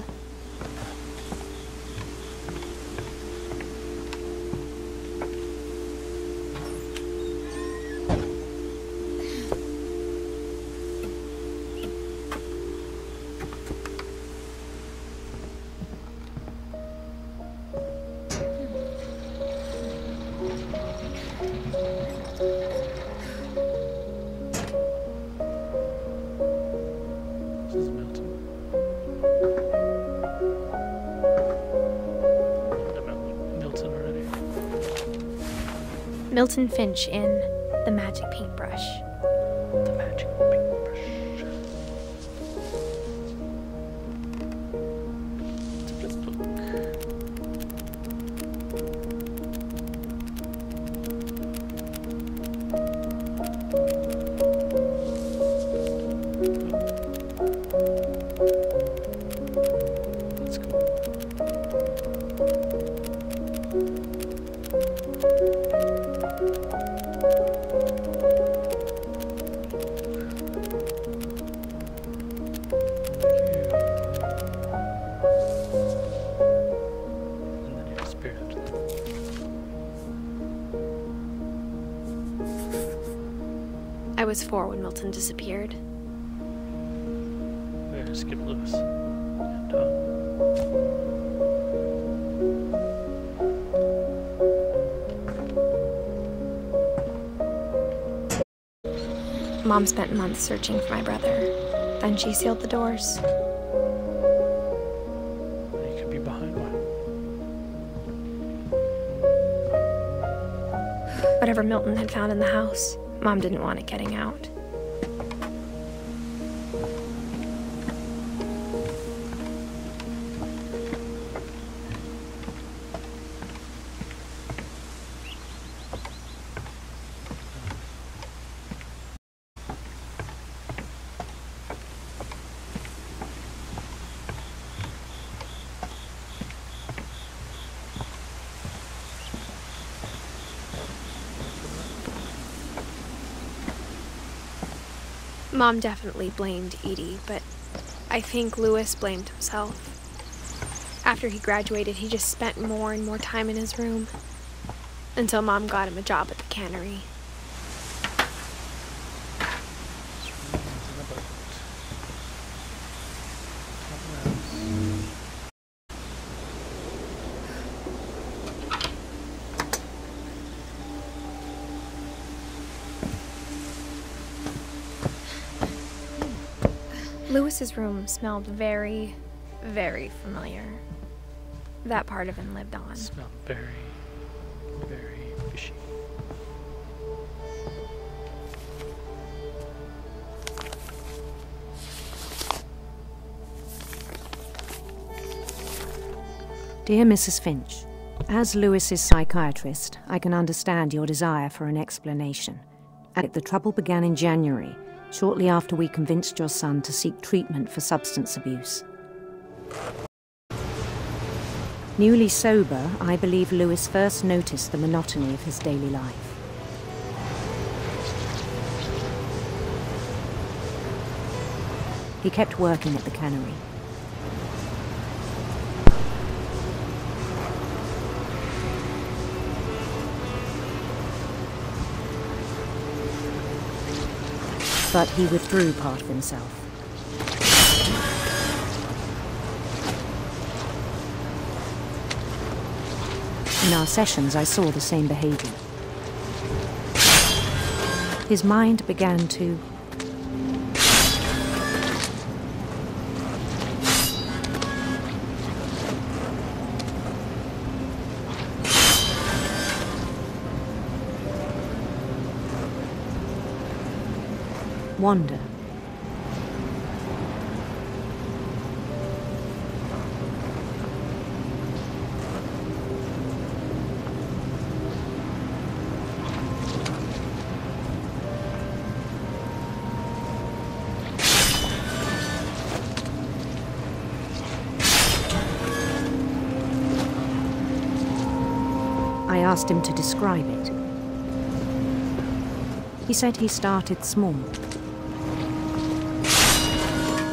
Milton Finch in The Magic Paintbrush. The Magic Paintbrush. It's a flip book. That's cool. And then your spirit. I was 4 when Milton disappeared. Where's Skip Lewis? Mom spent months searching for my brother. Then she sealed the doors. He could be behind one. Whatever Milton had found in the house, Mom didn't want it getting out. Mom definitely blamed Edie, but I think Lewis blamed himself. After he graduated, he just spent more and more time in his room, until Mom got him a job at the cannery. Lewis's room smelled very, very familiar. That part of him lived on. It smelled very, very fishy. Dear Mrs. Finch, as Lewis's psychiatrist, I can understand your desire for an explanation. The trouble began in January, shortly after we convinced your son to seek treatment for substance abuse. Newly sober, I believe Lewis first noticed the monotony of his daily life. He kept working at the cannery. But he withdrew part of himself. In our sessions, I saw the same behavior. His mind began to wander. I asked him to describe it. He said he started small,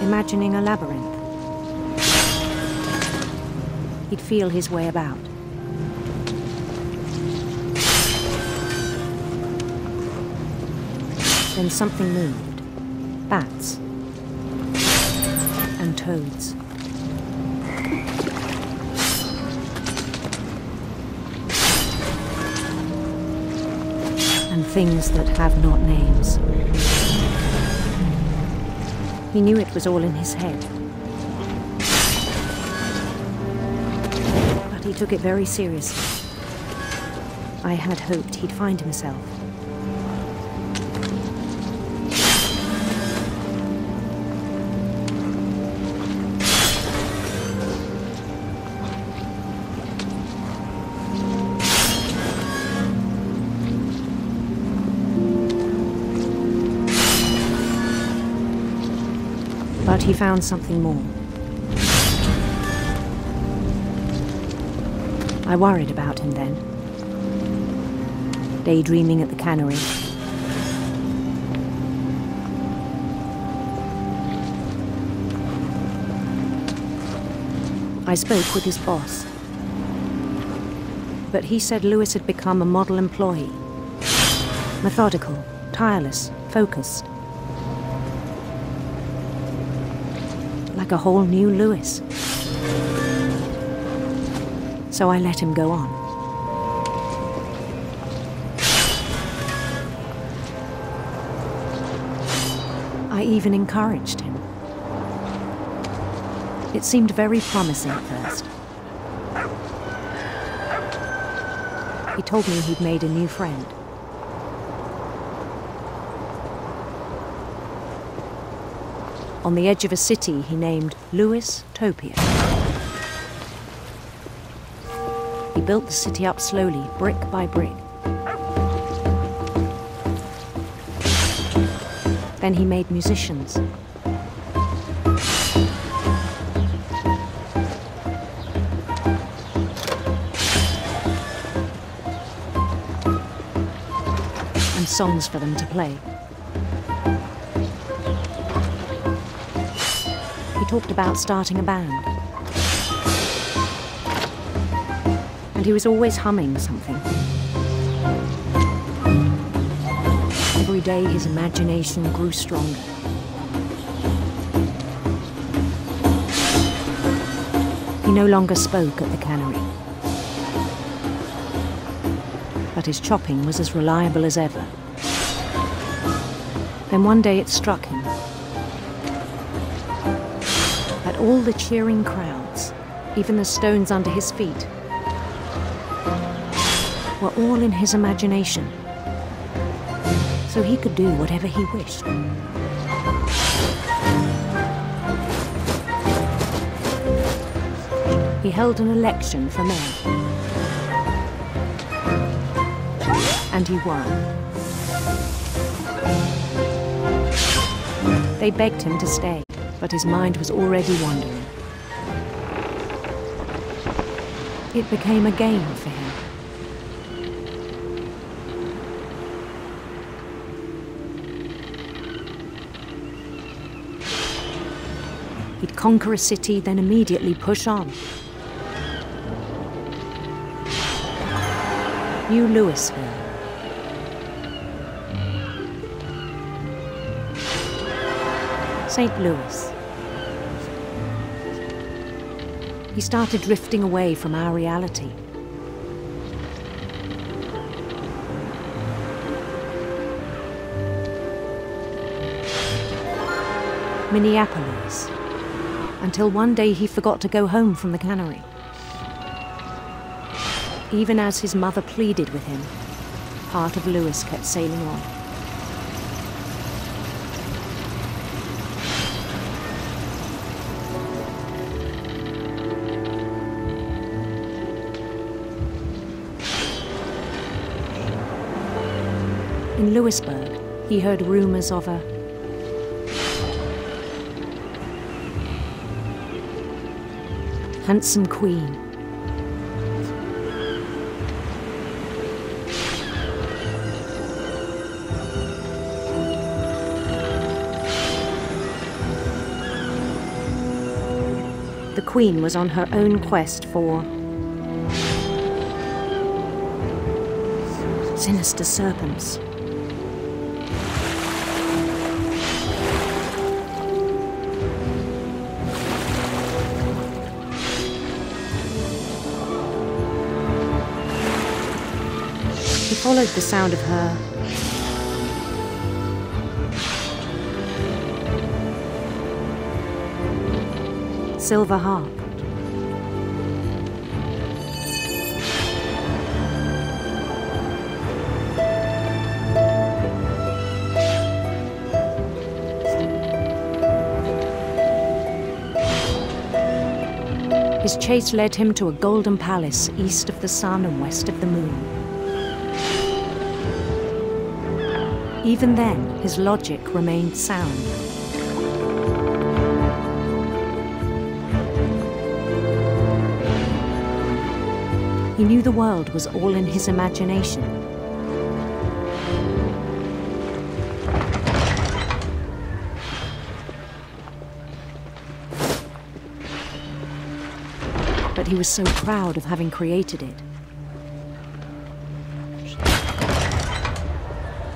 imagining a labyrinth. He'd feel his way about. Then something moved. Bats. And toads. And things that have not names. He knew it was all in his head. But he took it very seriously. I had hoped he'd find himself. But he found something more. I worried about him then. Daydreaming at the cannery. I spoke with his boss. But he said Louis had become a model employee. Methodical, tireless, focused. Like a whole new Louis. So I let him go on. I even encouraged him. It seemed very promising at first. He told me he'd made a new friend. On the edge of a city he named Louis Topia. He built the city up slowly, brick by brick. Then he made musicians. And songs for them to play. He talked about starting a band. And he was always humming something. Every day his imagination grew stronger. He no longer spoke at the cannery. But his chopping was as reliable as ever. Then one day it struck him that all the cheering crowds, even the stones under his feet, were all in his imagination, so he could do whatever he wished. He held an election for mayor, and he won. They begged him to stay, but his mind was already wandering. It became a game for him. He'd conquer a city, then immediately push on. New Louisville. St. Louis. He started drifting away from our reality. Minneapolis. Until one day he forgot to go home from the cannery. Even as his mother pleaded with him, part of Louis kept sailing on. In Louisburg, he heard rumors of a handsome queen. The queen was on her own quest for sinister serpents. He followed the sound of her silver harp. His chase led him to a golden palace east of the sun and west of the moon. Even then, his logic remained sound. He knew the world was all in his imagination. But he was so proud of having created it.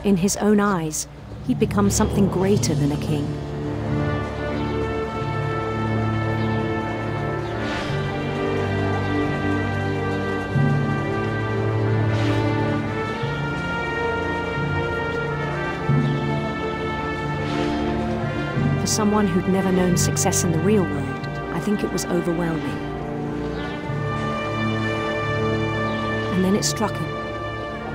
In his own eyes, he'd become something greater than a king. For someone who'd never known success in the real world, I think it was overwhelming. And then it struck him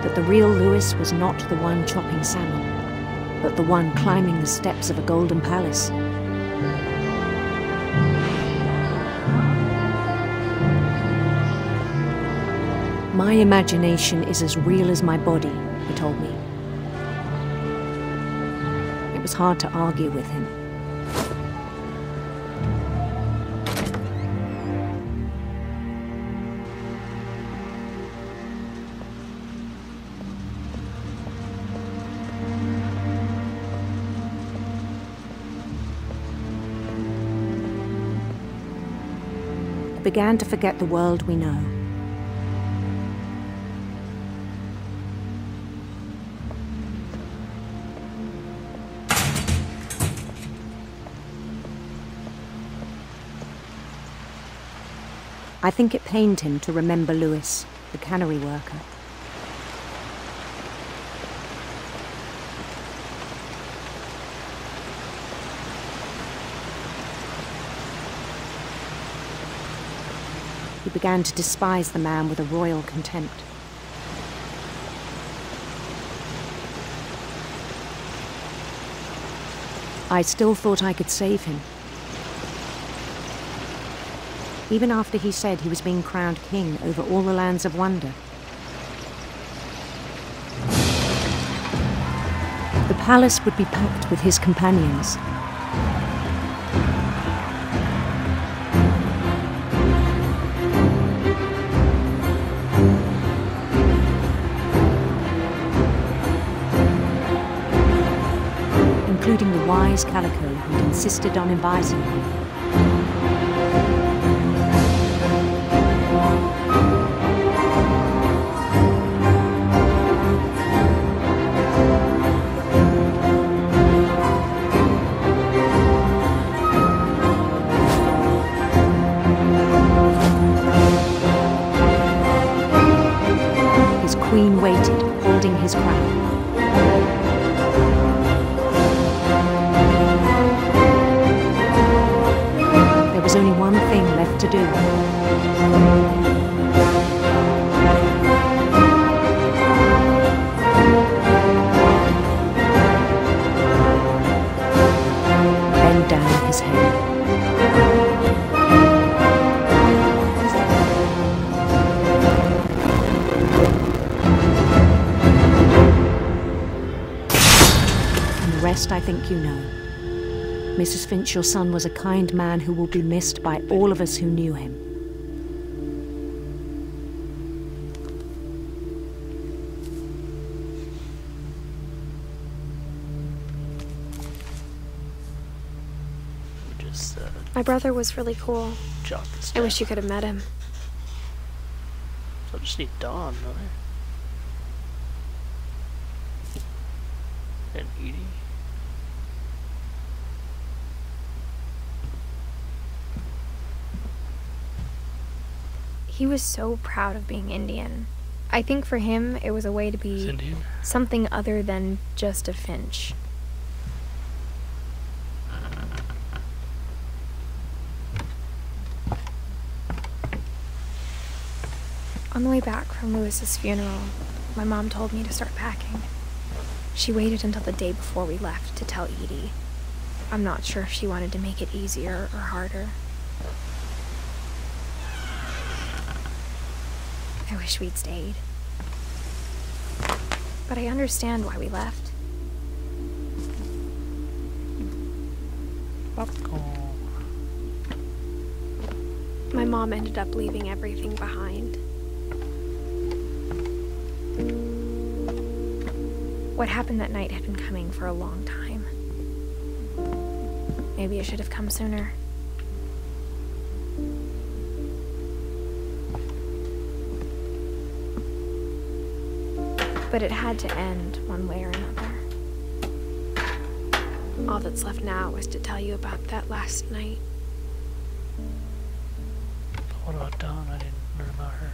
that the real Lewis was not the one chopping salmon, but the one climbing the steps of a golden palace. My imagination is as real as my body, he told me. It was hard to argue with him. Began to forget the world we know. I think it pained him to remember Lewis, the cannery worker. He began to despise the man with a royal contempt. I still thought I could save him. Even after he said he was being crowned king over all the lands of wonder. The palace would be packed with his companions. Including the wise Calico who'd insisted on inviting him. His queen waited, holding his crown. There was only one thing left to do. Bend down his head. And the rest I think you know. Mrs. Finch, your son was a kind man who will be missed by all of us who knew him. My brother was really cool. I wish you could have met him. So I just need Dawn, right? And Edie. He was so proud of being Indian. I think for him, it was a way to be something other than just a Finch. On the way back from Lewis's funeral, my mom told me to start packing. She waited until the day before we left to tell Edie. I'm not sure if she wanted to make it easier or harder. I wish we'd stayed. But I understand why we left. My mom ended up leaving everything behind. What happened that night had been coming for a long time. Maybe it should have come sooner. But it had to end one way or another. All that's left now is to tell you about that last night. What about Dawn? I didn't learn about her.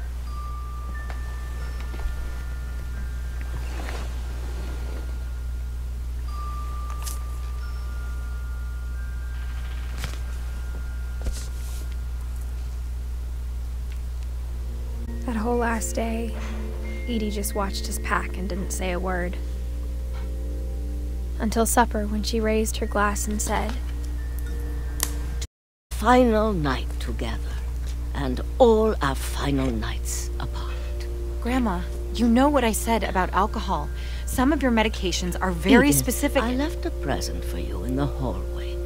That whole last day, Edie just watched us pack and didn't say a word. Until supper, when she raised her glass and said, "Final night together, and all our final nights apart." Grandma, you know what I said about alcohol. Some of your medications are very Edith, specific. I left a present for you in the hallway.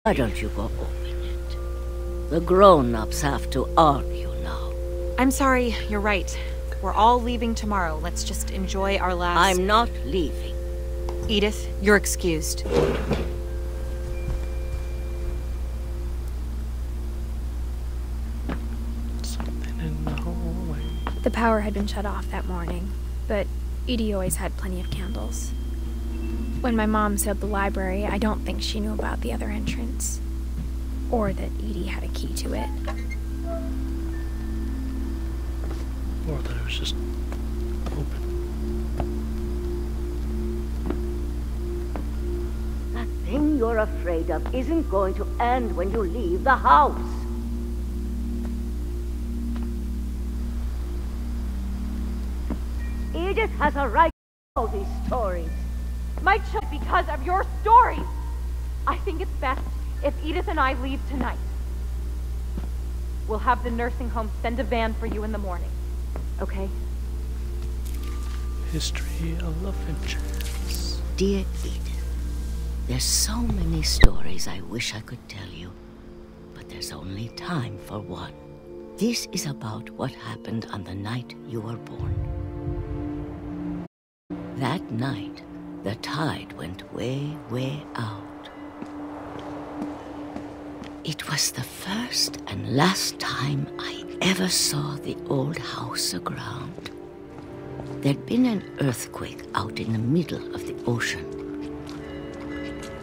Why don't you go open it? The grown-ups have to argue now. I'm sorry, you're right. We're all leaving tomorrow. Let's just enjoy our last... I'm not leaving. Edith, you're excused. Something in the hallway. The power had been shut off that morning, but Edie always had plenty of candles. When my mom sealed the library, I don't think she knew about the other entrance, or that Edie had a key to it. Or that it was just open. That thing you're afraid of isn't going to end when you leave the house. Edith has a right to know these stories. My child, because of your stories. I think it's best if Edith and I leave tonight. We'll have the nursing home send a van for you in the morning. Okay? History of the Finches. Dear Edith, there's so many stories I wish I could tell you, but there's only time for one. This is about what happened on the night you were born. That night, the tide went way, way out. It was the first and last time I ever saw the old house aground. There'd been an earthquake out in the middle of the ocean.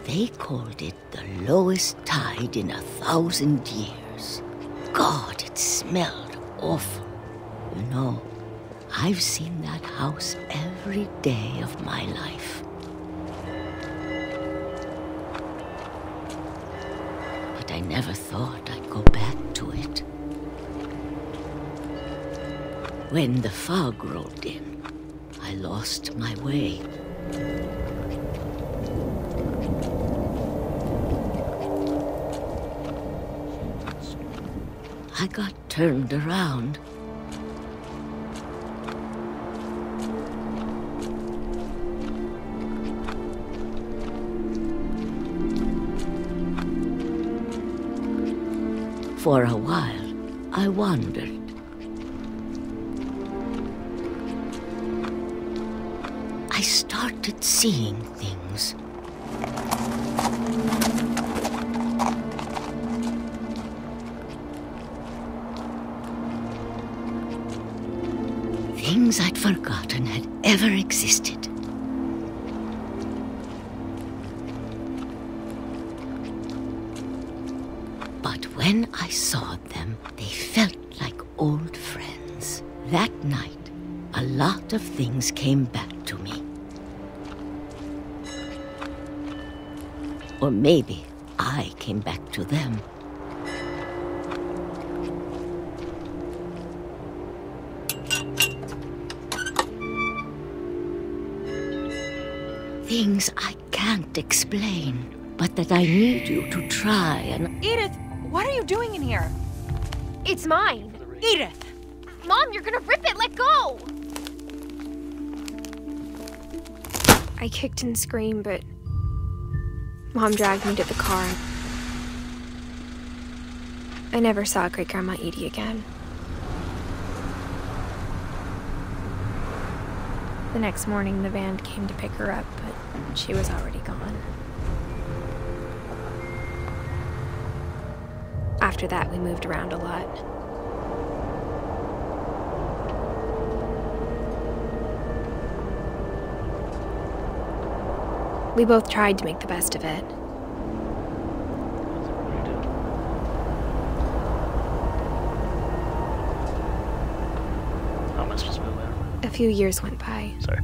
They called it the lowest tide in 1,000 years. God, it smelled awful. You know, I've seen that house every day of my life. But I never thought I'd go back to it. When the fog rolled in, I lost my way. I got turned around. For a while, I wandered. I started seeing things. Things I'd forgotten had ever existed. But when I saw them, they felt like old friends. That night, a lot of things came back to me. Or maybe I came back to them. Things I can't explain, but that I need you to try and... Edith, what are you doing in here? It's mine. Edith! Mom, you're gonna rip it! Let go! I kicked and screamed, but Mom dragged me to the car. I never saw Great-Grandma Edie again. The next morning, the van came to pick her up, but she was already gone. After that, we moved around a lot. We both tried to make the best of it. How am I supposed to move there? A few years went by. Sorry.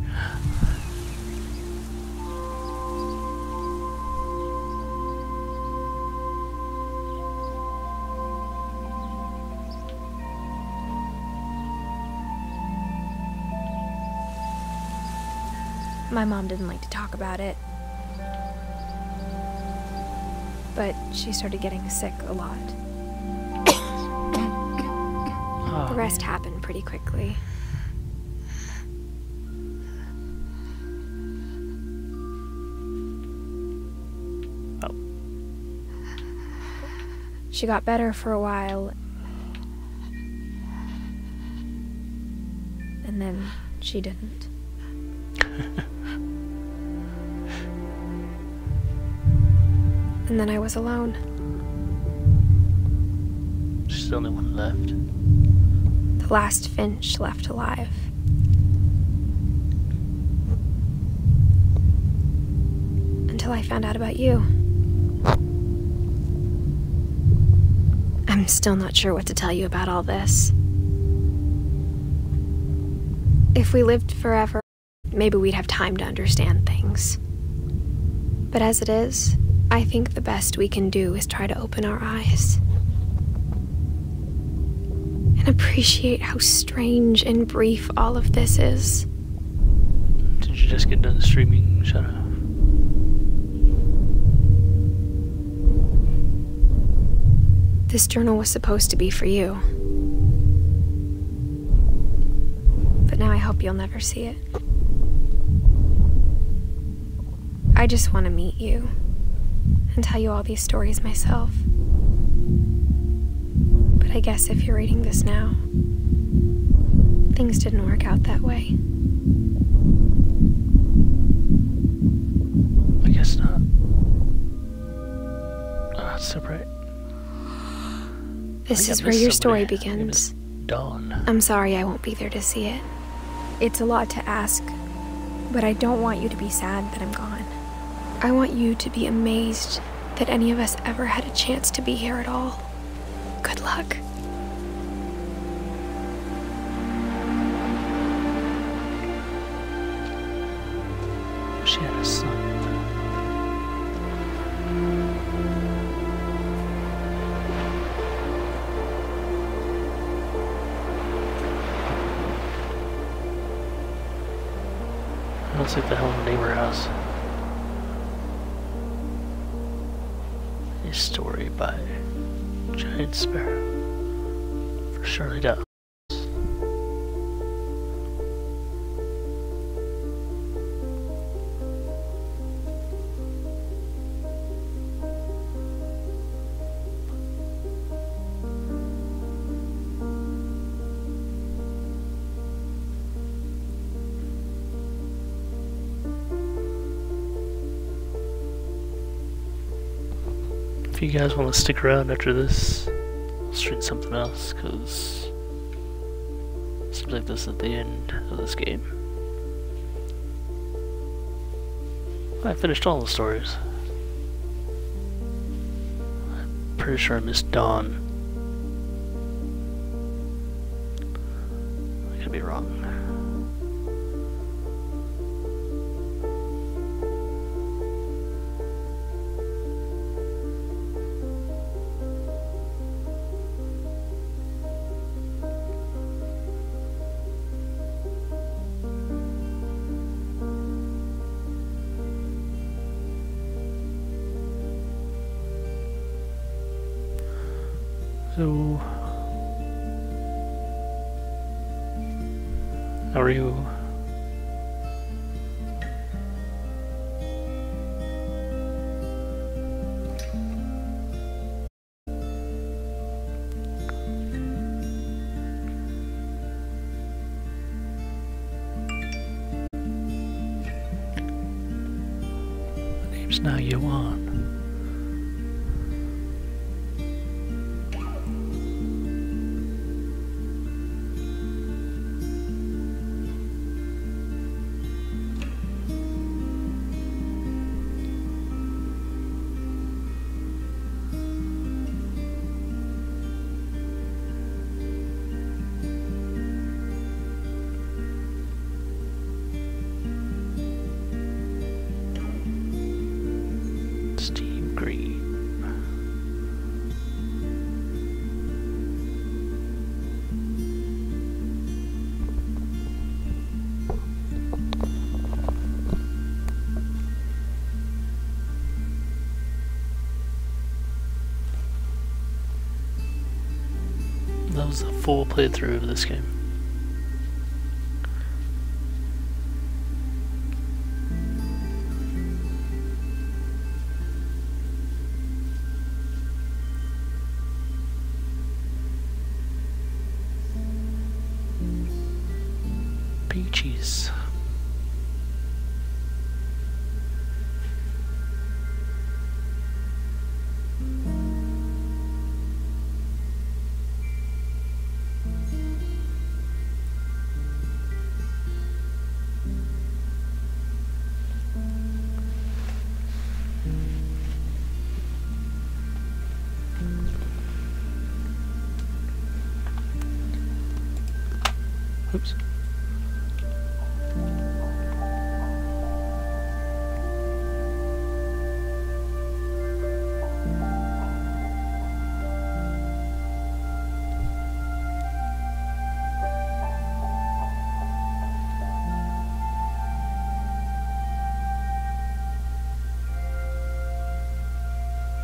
My mom didn't like to talk about it. But she started getting sick a lot. The rest happened pretty quickly. She got better for a while. And then she didn't. And then I was alone. She's the only one left. The last Finch left alive. Until I found out about you. I'm still not sure what to tell you about all this. If we lived forever, maybe we'd have time to understand things. But as it is, I think the best we can do is try to open our eyes. And appreciate how strange and brief all of this is. Did you just get done streaming? Shut up. This journal was supposed to be for you. But now I hope you'll never see it. I just want to meet you and tell you all these stories myself. But I guess if you're reading this now, things didn't work out that way. I guess not. Oh, that's so bright. This is where your story begins. Dawn. I'm sorry I won't be there to see it. It's a lot to ask, but I don't want you to be sad that I'm gone. I want you to be amazed that any of us ever had a chance to be here at all. Good luck. She had a son. Looks like the Helen neighbor house. A story by Giant Sparrow for Shirley Downs. If you guys want to stick around after this, I'll stream something else, because it seems like this is the end of this game. I finished all the stories. I'm pretty sure I missed Dawn. I could be wrong. So, How are you? My name's now Johann. That was a full playthrough of this game. Peaches. Oops.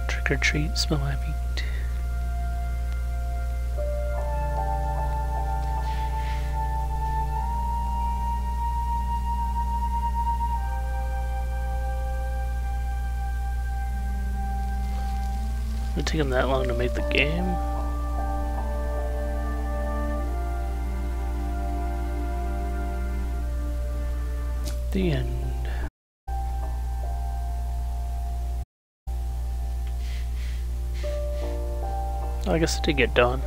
Trick or treat, smell my feet. Did it take him that long to make the game? The end. Oh, I guess it did get done.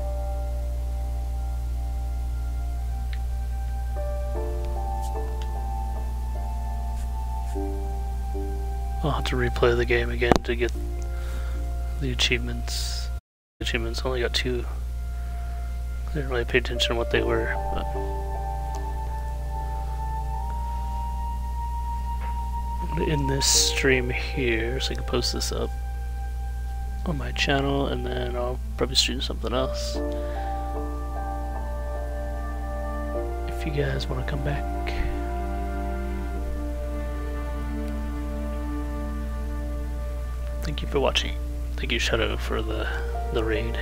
I'll have to replay the game again to get the achievements. The achievements only got 2. I didn't really pay attention to what they were, but I'm gonna end this stream here so I can post this up on my channel, and then I'll probably stream something else. If you guys want to come back. Thank you for watching. Thank you, Shadow, for the raid.